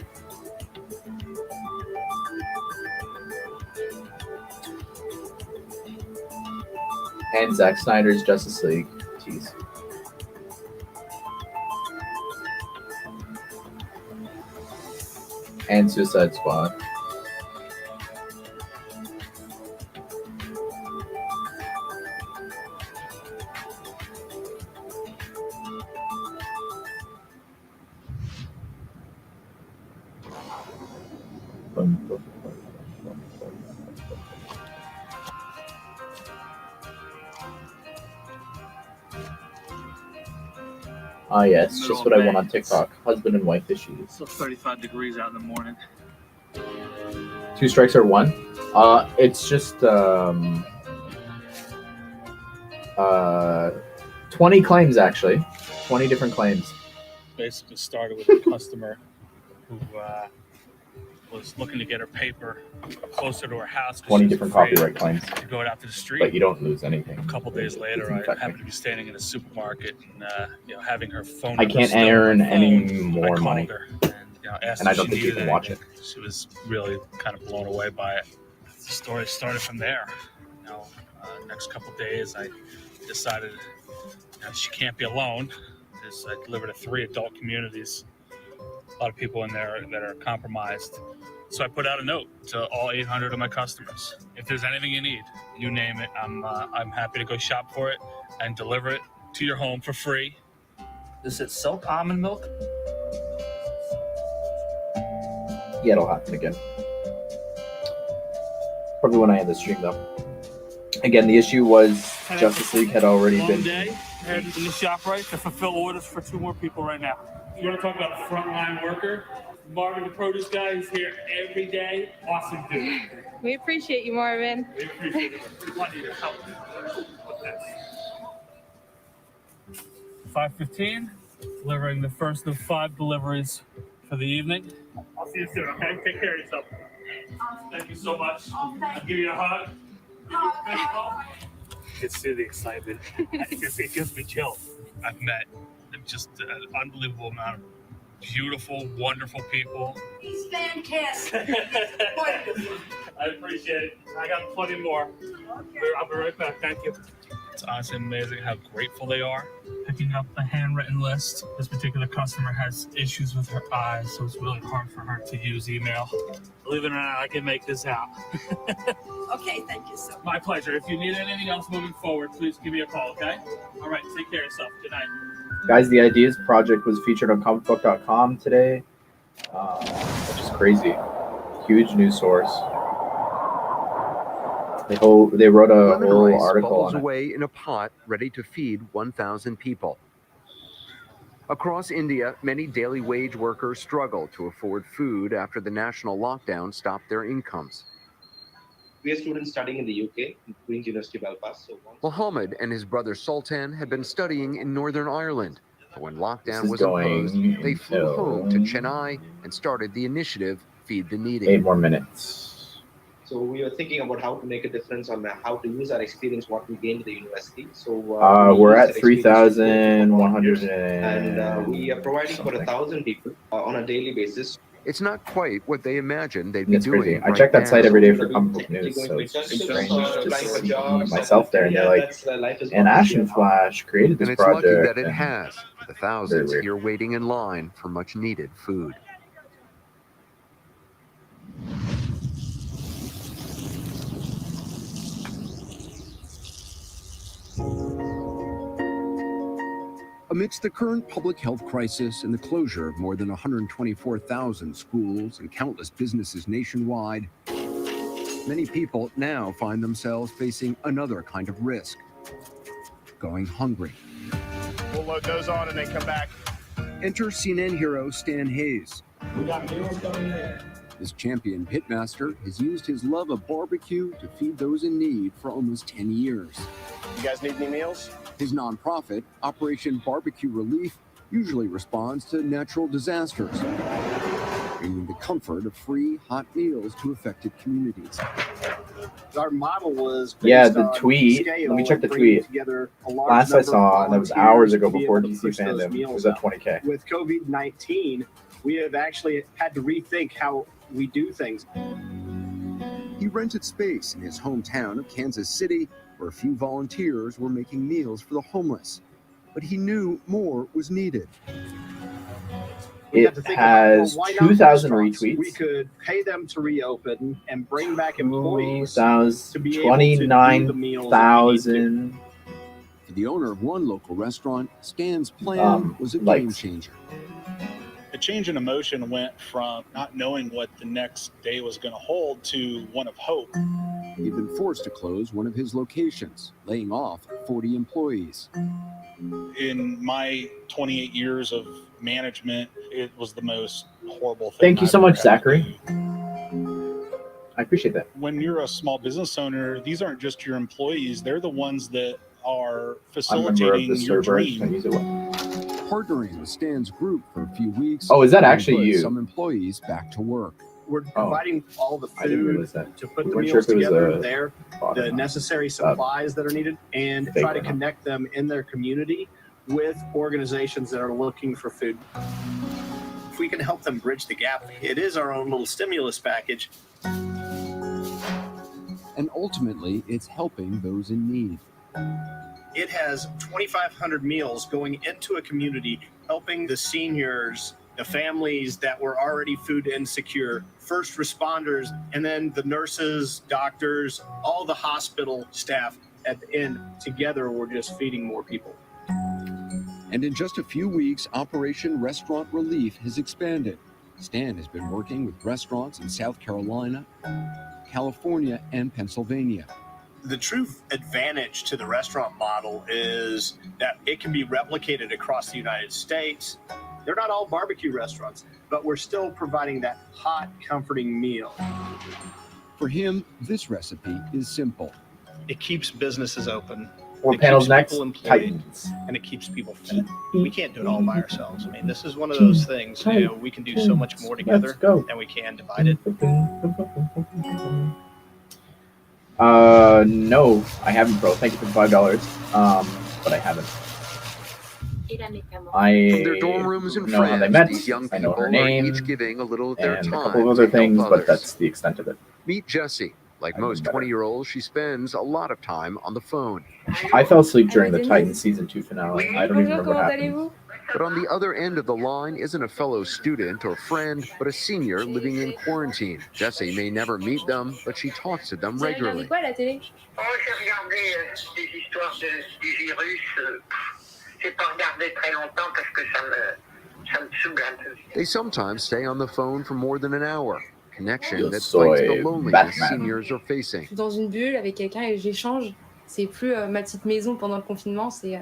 And Zack Snyder's Justice League. Jeez. And Suicide Squad. Oh yeah, it's just what I want on TikTok. Husband and wife issues. Still 35 degrees out in the morning. 2 strikes or 1? It's just 20 claims actually. 20 different claims. Basically started with a customer who was looking to get her paper closer to her house. 20 different copyright claims. To go out to the street. But you don't lose anything. A couple days later, I happened to be standing in a supermarket and having her phone. I can't earn any more money. Her and, asked And I if don't she think you needed can watch it. anything. She was really kind of blown away by it. The story started from there. Next couple days, I decided she can't be alone. I delivered to 3 adult communities. A lot of people in there that are compromised. So I put out a note to all 800 of my customers. If there's anything you need, you name it. I'm happy to go shop for it and deliver it to your home for free. Is it silk almond milk? Yeah, it'll happen again. Probably when I end the stream though. Again, the issue was Justice League had already Long been. day. Heading to the shop right to fulfill orders for 2 more people right now. You want to talk about a frontline worker? Marvin, the produce guy, is here every day. Awesome dude. We appreciate you, Marvin. We appreciate it. We want you to help with this. 5:15, delivering the first of 5 deliveries for the evening. I'll see you soon, okay? Take care of yourself. Thank you so much. I'll give you a hug. You can see the excitement. It gives me chills. I've met just an unbelievable amount of beautiful, wonderful people. He's fantastic. I appreciate it. I got plenty more. I'll be right back. Thank you. It's honestly amazing how grateful they are. Picking up a handwritten list. This particular customer has issues with her eyes, so it's really hard for her to use email. Believe it or not, I can make this out. Okay, thank you so much. My pleasure. If you need anything else moving forward, please give me a call, okay? All right, take care of yourself. Good night. Guys, the Ideas Project was featured on comicbook.com today. Which is crazy. Huge news source. They wrote a Lemon whole rice article bubbles on it. away in a pot ready to feed 1,000 people. Across India, many daily wage workers struggle to afford food after the national lockdown stopped their incomes. We are students studying in the UK, in Queen's University, Belfast. Mohammed and his brother Sultan had been studying in Northern Ireland, but when lockdown was going imposed, they flew until- home to Chennai and started the initiative Feed the Needy. 8 more minutes. So we were thinking about how to make a difference on how to use our experience, what we gained at the university. So We're at 3,100 and we are providing for 1,000 people on a daily basis. It's not quite what they imagined they'd be It's doing. crazy. I right check that now. site every day for comic book news, so it's strange to see myself there. And they're like, and Action Flash created this And it's lucky project. that it and has. The thousands weird. here waiting in line for much needed food. Amidst the current public health crisis and the closure of more than 124,000 schools and countless businesses nationwide, many people now find themselves facing another kind of risk: going hungry. We'll load those on and then come back. Enter CNN hero Stan Hayes. We got meals coming in. This champion pitmaster has used his love of barbecue to feed those in need for almost 10 years. You guys need any meals? His nonprofit, Operation Barbecue Relief, usually responds to natural disasters, bringing the comfort of free, hot meals to affected communities. Our model was Yeah, based the on tweet. scale Let me check the and bringing tweet. together a large Last I number of saw, and that was volunteers hours ago to be before able to DC push those Fandome, it meals was at out. 20K. With COVID-19, we have actually had to rethink how we do things. He rented space in his hometown of Kansas City, where a few volunteers were making meals for the homeless. But he knew more was needed. We had It to think has about, well, why not 2,000 restaurants? retweets. We could pay them to reopen and bring back employees to be able to do the meals that we need to. 29,000. For the owner of one local restaurant, Stan's plan was a game changer. The change in emotion went from not knowing what the next day was going to hold to one of hope. He'd been forced to close one of his locations, laying off 40 employees. In my 28 years of management, it was the most horrible thing. Thank you so I've much, ever had to Zachary. do. I appreciate that. When you're a small business owner, these aren't just your employees. They're the ones that are I'm a member of facilitating the your server. I just dream. don't use it well. Partnering with Stan's group for a few weeks. Oh, is that and actually put you? Some employees back to work. We're providing all the I didn't food realize that. to put We the weren't meals sure if it was together a there, bot or the not. necessary supplies that are needed, and fake try to or not. connect them in their community with organizations that are looking for food. If we can help them bridge the gap, it is our own little stimulus package. And ultimately, it's helping those in need. It has 2,500 meals going into a community, helping the seniors, the families that were already food insecure, first responders, and then the nurses, doctors, all the hospital staff at the end. Together, we're just feeding more people. And in just a few weeks, Operation Restaurant Relief has expanded. Stan has been working with restaurants in South Carolina, California, and Pennsylvania. The true advantage to the restaurant model is that it can be replicated across the United States. They're not all barbecue restaurants, but we're still providing that hot, comforting meal. For him, this recipe is simple. It keeps businesses open. More It panels keeps next. people employed, Titans. and it keeps people fed. We can't do it all by ourselves. I mean, this is one of those things, you know, we can do so much more together than we can divided. No, I haven't, bro. Thank you for the $5. But I haven't. From their dorm rooms and know how they friends, met. these young I know people her are name each giving a little of their and time a couple of other to help things, but others. that's the extent of it. Meet Jessie. Like most 20-year-olds, she spends a lot of time on the phone. I fell asleep during the Titans season 2 finale. I don't even remember what happened. But on the other end of the line isn't a fellow student or friend, but a senior living in quarantine. Jessie may never meet them, but she talks to them regularly. quoi à la télé? Oh, j'ai regardé des histoires du virus. J'ai pas regardé très longtemps parce que ça me saoule un peu. They sometimes stay on the phone for more than an hour. Connection Yo that soy fights the loneliness Batman. seniors are facing. Je suis dans une bulle avec quelqu'un et j'échange. C'est plus ma petite maison pendant le confinement, c'est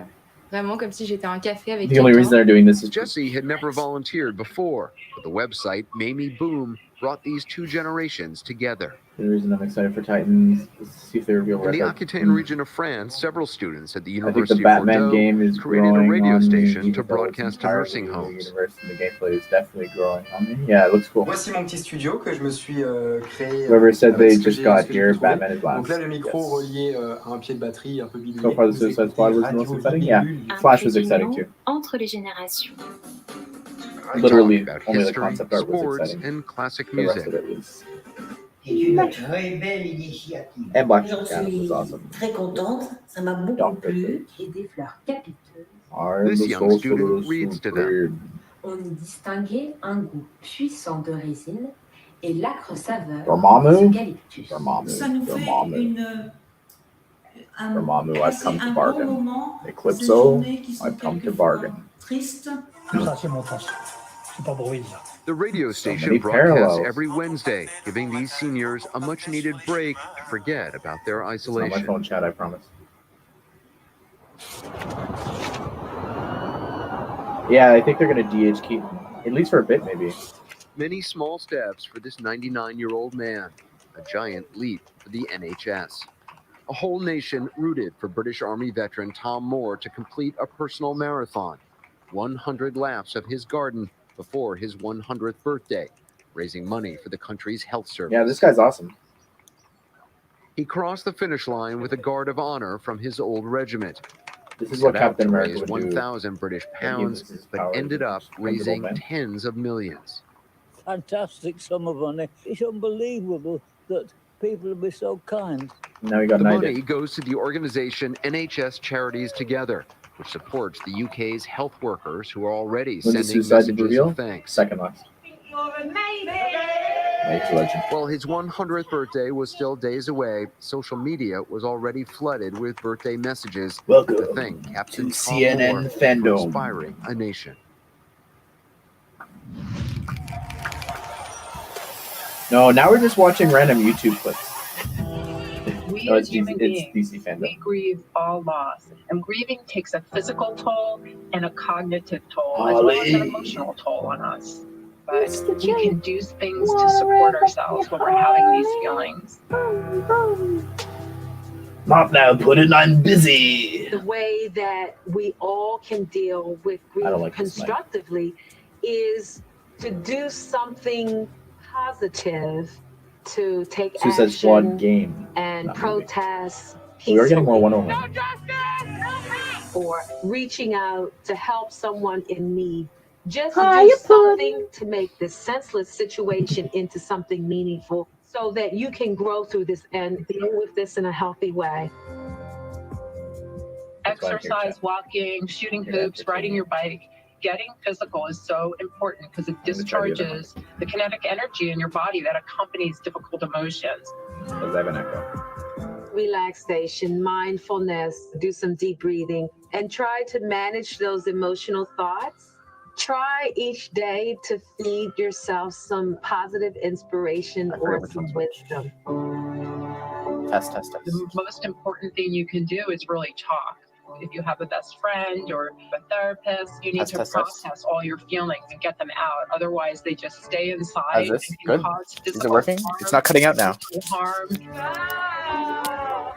vraiment comme si j'étais à un café avec The only reason they're doing this is Jessie had never volunteered before, but the website Mamie Boom brought these two generations together. the reason I'm excited for Titans is to see if they reveal In the Red Dead. Aquitaine region of France, several students at the I think the University of Batman Bordeaux game is created a growing radio on me, station even to though it's broadcast to entirely nursing new homes. universe, and the gameplay is definitely growing on me. Yeah, it looks cool. Voici mon petit studio que je me suis créé. Whoever said avec they ce que just j'ai- got ce que j'ai here, trouvé. Batman is last. Donc là, le micro Yes. relié à un pied de batterie un peu bidouillé. So far, the Vous Suicide écoutez Squad was the Radio most exciting. Yeah, Libellule. Flash was exciting too. Entre les générations. They Literally, talk about only the history, concept art was sports, exciting. and classic The rest music. of it was. C'est une très belle initiative. And Black J'en Cat suis was awesome. très contente, ça m'a beaucoup Doctor plu. Et des fleurs capiteuses. Are This the young souls student so reads to them. weird? On y distinguait un goût puissant de résine et l'âcre saveur Dormammu? d'eucalyptus. Dormammu. Ça nous fait Dormammu. un Dormammu, I've come to bon bargain. moment. Ces Eclipso, journées qui sont I've come to quelquefois bargain. tristes. Ça, c'est mon temps. C'est pas pour lui, ça. The radio station many broadcasts parallels. every Wednesday, giving these seniors a much-needed break to forget about their It's not my isolation. phone chat, I promise. Yeah, I think they're gonna DH Keaton, at least for a bit, maybe. Many small steps for this 99-year-old man, a giant leap for the NHS. A whole nation rooted for British Army veteran Tom Moore to complete a personal marathon, 100 laps of his garden before his 100th birthday, raising money for the country's health service. Yeah, this guy's awesome. He crossed the finish line with a guard of honor from his old regiment. This is He what set out Captain to America raise would do. 1,000 British pounds, uses his but powers ended as up Invisible raising Man. tens of millions. Fantastic sum of money. It's unbelievable that people will be so kind. Now he got The knighted. money goes to the organization NHS Charities Together, which supports the UK's health workers who are already When's the sending suicide messages reveal? of thanks. Second last. Nate's a legend. While his 100th birthday was still days away, social media was already flooded with birthday messages Welcome to thank Captain to Tom CNN Moore for Fandome. inspiring a nation. No, now we're just watching random YouTube clips. Oui, We No, as human it's beings, DC Fandome. we grieve all loss, and grieving takes a physical toll and a cognitive toll, as well as an emotional toll on us. But we can do things to support ourselves when we're having these feelings. Mop now, put it on busy. The way that we all can deal with grief constructively is to do something positive, to take Suicide action Squad game. and protest We are getting more peacefully, 101. or reaching out to help someone in need. Just do something to make this senseless situation into something meaningful so that you can grow through this and deal with this in a healthy way. Exercise, walking, shooting hoops, riding your bike, getting physical is so important because it discharges the kinetic energy in your body that accompanies difficult emotions. Does I have an echo? Relaxation, mindfulness, do some deep breathing, and try to manage those emotional thoughts. Try each day to feed yourself some positive inspiration or some wisdom. Test. The most important thing you can do is really talk. If you have a best friend or a therapist, you need to process all your feelings and get them out. Otherwise, they just stay inside. How's this? and Good. cause Is it physical working? harm, It's not cutting out now. harm.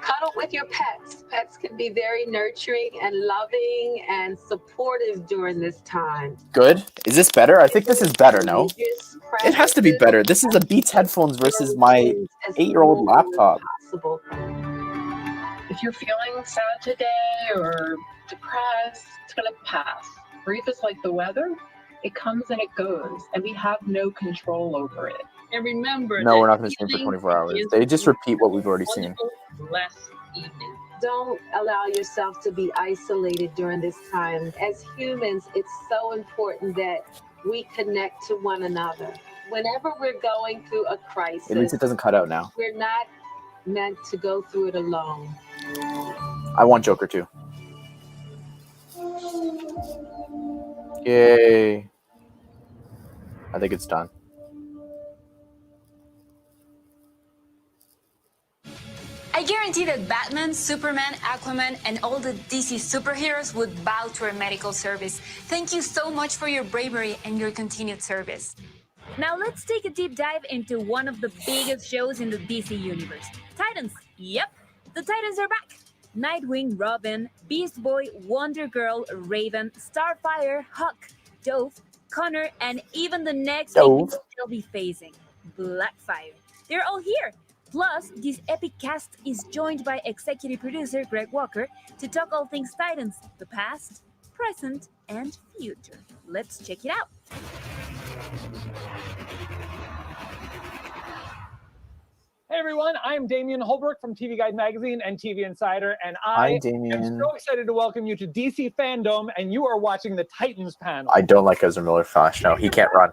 Cuddle with your pets. Pets can be very nurturing and loving and supportive during this time. Good. Is this better? I think this is better, no? It has to be better. This is a Beats headphones versus my 8-year-old laptop. Possible. If you're feeling sad today or depressed, it's going to pass. Grief is like the weather. It comes and it goes, and we have no control over it. And remember, No, we're not going to stream for 24 hours. They just repeat what we've already seen. Last evening. Don't allow yourself to be isolated during this time. As humans, it's so important that we connect to one another. Whenever we're going through a crisis, At least it doesn't cut out now. we're not meant to go through it alone. I want Joker too. Yay. I think it's done. I guarantee that Batman, Superman, Aquaman, and all the DC superheroes would bow to our medical service. Thank you so much for your bravery and your continued service. Now let's take a deep dive into one of the biggest shows in the DC universe. Titans. Yep, the Titans are back. Nightwing, Robin, Beast Boy, Wonder Girl, Raven, Starfire, Hawk, Dove, Connor, and even the next Dove they'll be facing, Blackfire. They're all here. Plus, this epic cast is joined by executive producer Greg Walker to talk all things Titans, the past, present, and future. Let's check it out. Hey everyone, I'm Damian Holbrook from TV Guide Magazine and TV Insider, and Hi, I Damian. am so excited to welcome you to DC Fandome, and you are watching the Titans panel. I don't like Ezra Miller Flash. No, he can't run.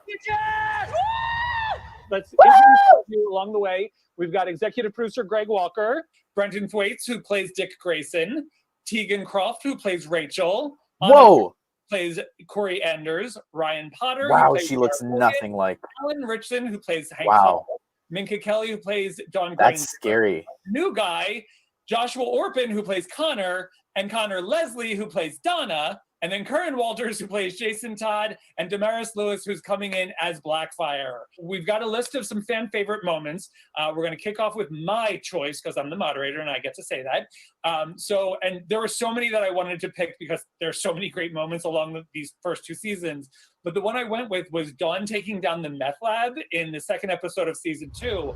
Let's introduce you along the way. We've got executive producer Greg Walker, Brenton Thwaites, who plays Dick Grayson, Tegan Croft, who plays Rachel, Whoa! who plays Corey Anders, Ryan Potter, Wow, who plays she looks Sarah nothing Morgan, like. Alan Richardson, who plays Hank Wow. Hall, Minka Kelly, who plays Dawn That's Granger. scary. New guy, Joshua Orpin, who plays Connor, and Connor Leslie, who plays Donna, and then Curran Walters, who plays Jason Todd, and Damaris Lewis, who's coming in as Blackfire. We've got a list of some fan favorite moments. We're going to kick off with my choice because I'm the moderator and I get to say that. And there were so many that I wanted to pick because there's so many great moments along these first two seasons. But the one I went with was Dawn taking down the meth lab in the second episode of season 2.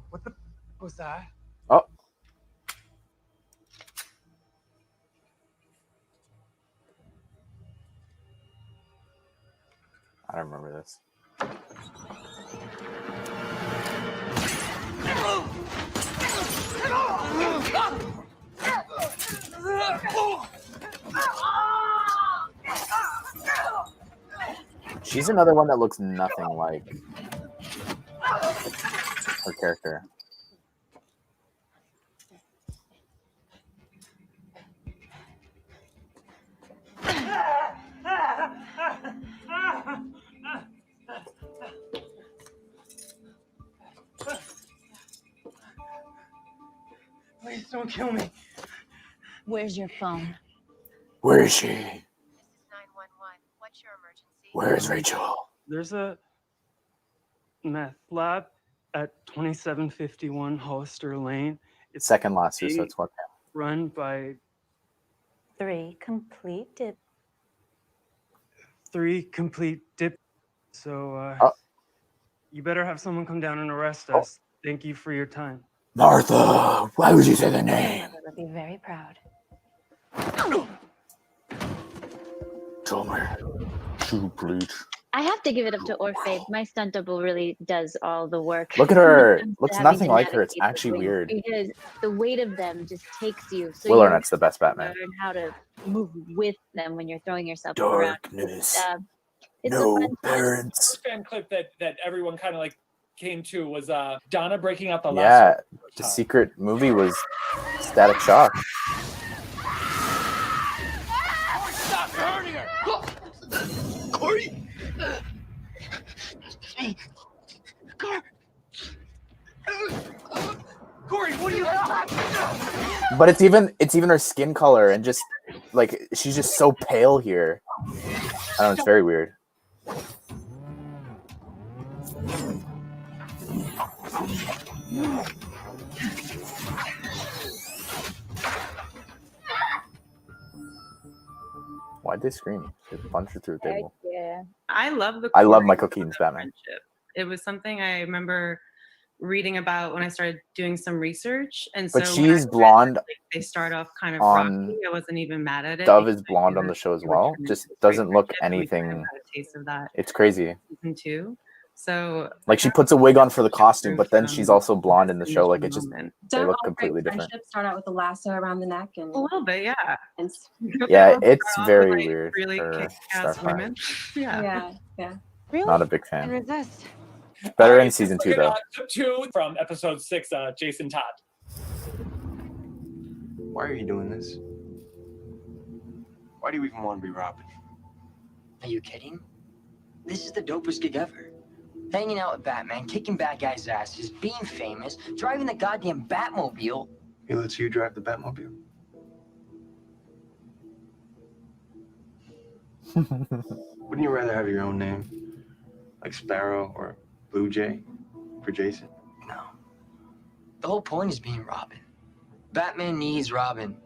What was that? Oh. I don't remember this. She's another one that looks nothing like her character. Don't kill me. Where's your phone? Where is she? 911. What's your emergency? Where is Rachel? There's a meth lab at 2751 Hollister Lane. It's Second last year, so it's what? run by 3 complete dip. 3 complete dip. So you better have someone come down and arrest us. Thank you for your time. Martha, why would you say the name? I would be very proud. Tell me. True, please. I have to give it up to Orphe. My stunt double really does all the work. Look at her. I'm Looks having nothing to like her. It's navigate actually the weight, weird. because the weight of them just takes you. So Will you Arnett's the best Batman. learn how to move with them when you're throwing yourself around. Darkness. It's No a fun time. parents. Fan clip that everyone kind of like came to was Donna breaking out the Yeah, last. the secret movie was Static Shock. Stop hurting her! Corey! Hey! Corey, what are you... But it's even her skin color and just like she's just so pale here. I don't know, it's very weird. Why'd they scream? They punched her through a table. Yeah. I love the. I love Corey Michael Keaton's Batman. friendship. It was something I remember reading about when I started doing some research, and so But when I she's read, blonde like, they start off kind of on- rocky. I wasn't even mad at it. Dove because is I blonde knew on the that show as they were well. trying Just to create doesn't look friendship, and we kind of anything. got a taste of that It's crazy. in season 2. So Like she puts a wig on for the costume, but then she's also blonde in the show. Like it just they Don't look all great completely different. friendships start out with a lasso around the neck and a little bit, yeah. And Yeah, it's Off very with, like, weird. really for kick-ass Starfire. women. Yeah. Really? Not a big fan. Resist. Better in season 2 though. Clip 2 from episode 6. Jason Todd. Why are you doing this? Why do you even want to be Robin? Are you kidding? This is the dopest gig ever. Hanging out with Batman, kicking bad guys' asses, being famous, driving the goddamn Batmobile. He lets you drive the Batmobile. Wouldn't you rather have your own name? Like Sparrow or Blue Jay for Jason? No. The whole point is being Robin. Batman needs Robin.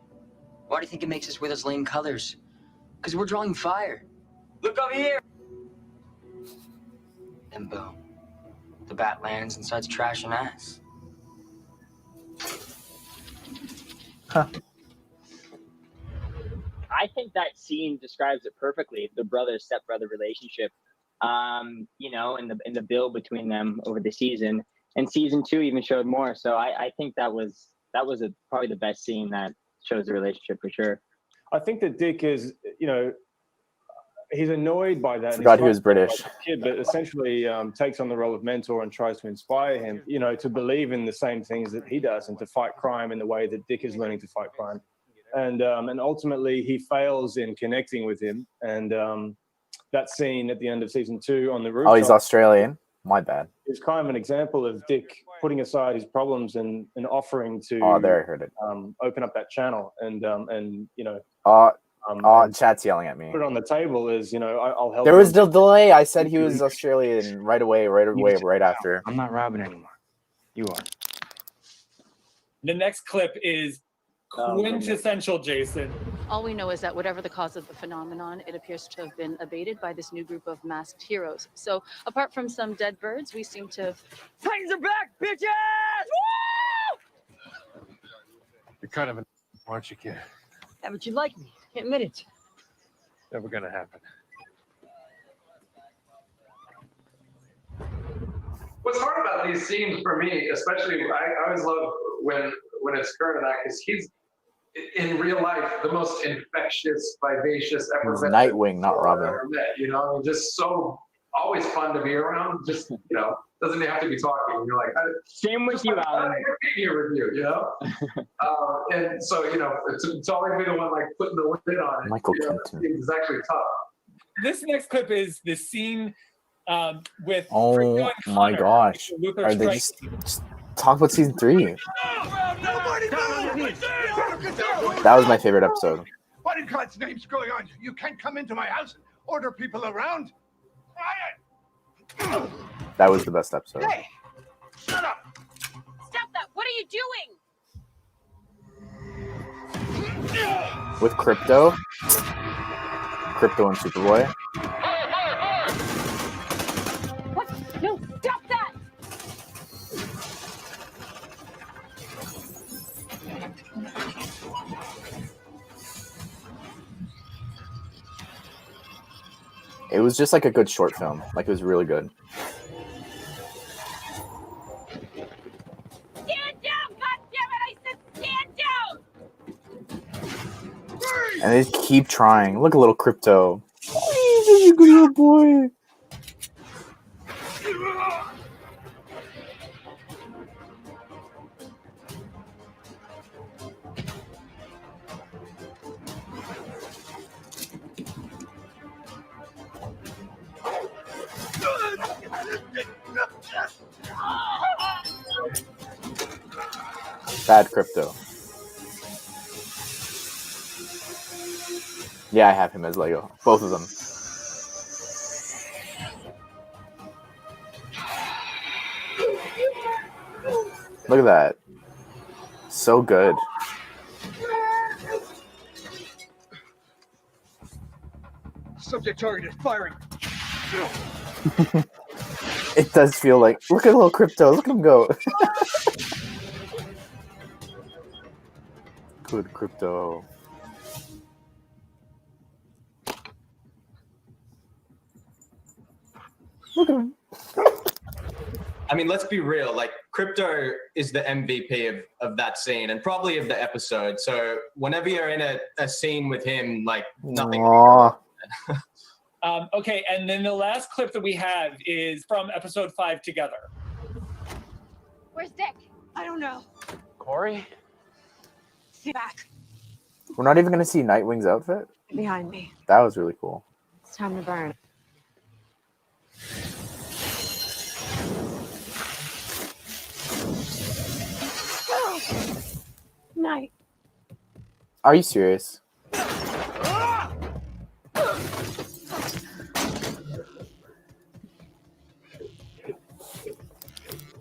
Why do you think it makes us wear those lame colors? Because we're drawing fire. Look over here! And boom. The bat lands and starts trashing ass. I think that scene describes it perfectly, the brother-stepbrother relationship, you know, and the build between them over the season. And season 2 even showed more. So I think that was probably the best scene that shows the relationship for sure. I think that Dick is, you know, he's annoyed by that. Forgot he was British. Kid, but essentially takes on the role of mentor and tries to inspire him, you know, to believe in the same things that he does and to fight crime in the way that Dick is learning to fight crime. And ultimately he fails in connecting with him. And that scene at the end of season 2 on the rooftop. Oh, he's Australian. My bad. It's kind of an example of Dick putting aside his problems and offering to There I heard it. open up that channel and you know. Chat's yelling at me. Put it on the table is, you know, I'll help. There you. was the delay. I said he was Australian right away, right after. I'm not Robin anymore. You are. The next clip is quintessential Jason. All we know is that whatever the cause of the phenomenon, it appears to have been abated by this new group of masked heroes. So apart from some dead birds, we seem to have... Titans are back, bitches! Woo! You're kind of an aren't you, kid? Yeah, but you like me. Admit it. Never gonna happen. What's hard about these scenes for me, especially, I always love when it's Kurt and that, because he's in real life the most infectious, vivacious, He's effervescent Nightwing, not I've Robin. ever met, you know, just so always fun to be around. Just, you know, doesn't even have to be talking. You're like, same with you, Alan. Your review, you know. And so, you know, it's always been the one like putting the lid on it. Michael you know, Keaton. it's actually tough. This next clip is the scene with Oh Frio and my Connor. gosh. Luther Are they strikes. just talk about season 3. That was my favorite episode. What in God's name's going on? You can't come into my house and order people around. Quiet! That was the best episode. Hey, shut up! Stop that! What are you doing? With Crypto and Superboy. What? No, stop that! It was just like a good short film. Like, it was really good. Stand down! God damn it! I said stand down! And they keep trying. Look at little Crypto. He's such a good little boy. Bad Crypto. Yeah, I have him as Lego. Both of them. Look at that. So good. Subject targeted, firing. It does feel like, look at little Crypto. Look at him go. Good Crypto. Look at him. I mean, let's be real. Like, Crypto is the MVP of that scene and probably of the episode. So whenever you're in a scene with him, like, nothing. Okay, and then the last clip that we have is from episode 5 Together. Where's Dick? I don't know. Corey? Stay back. We're not even going to see Nightwing's outfit? Behind me. That was really cool. It's time to burn. Night. Are you serious?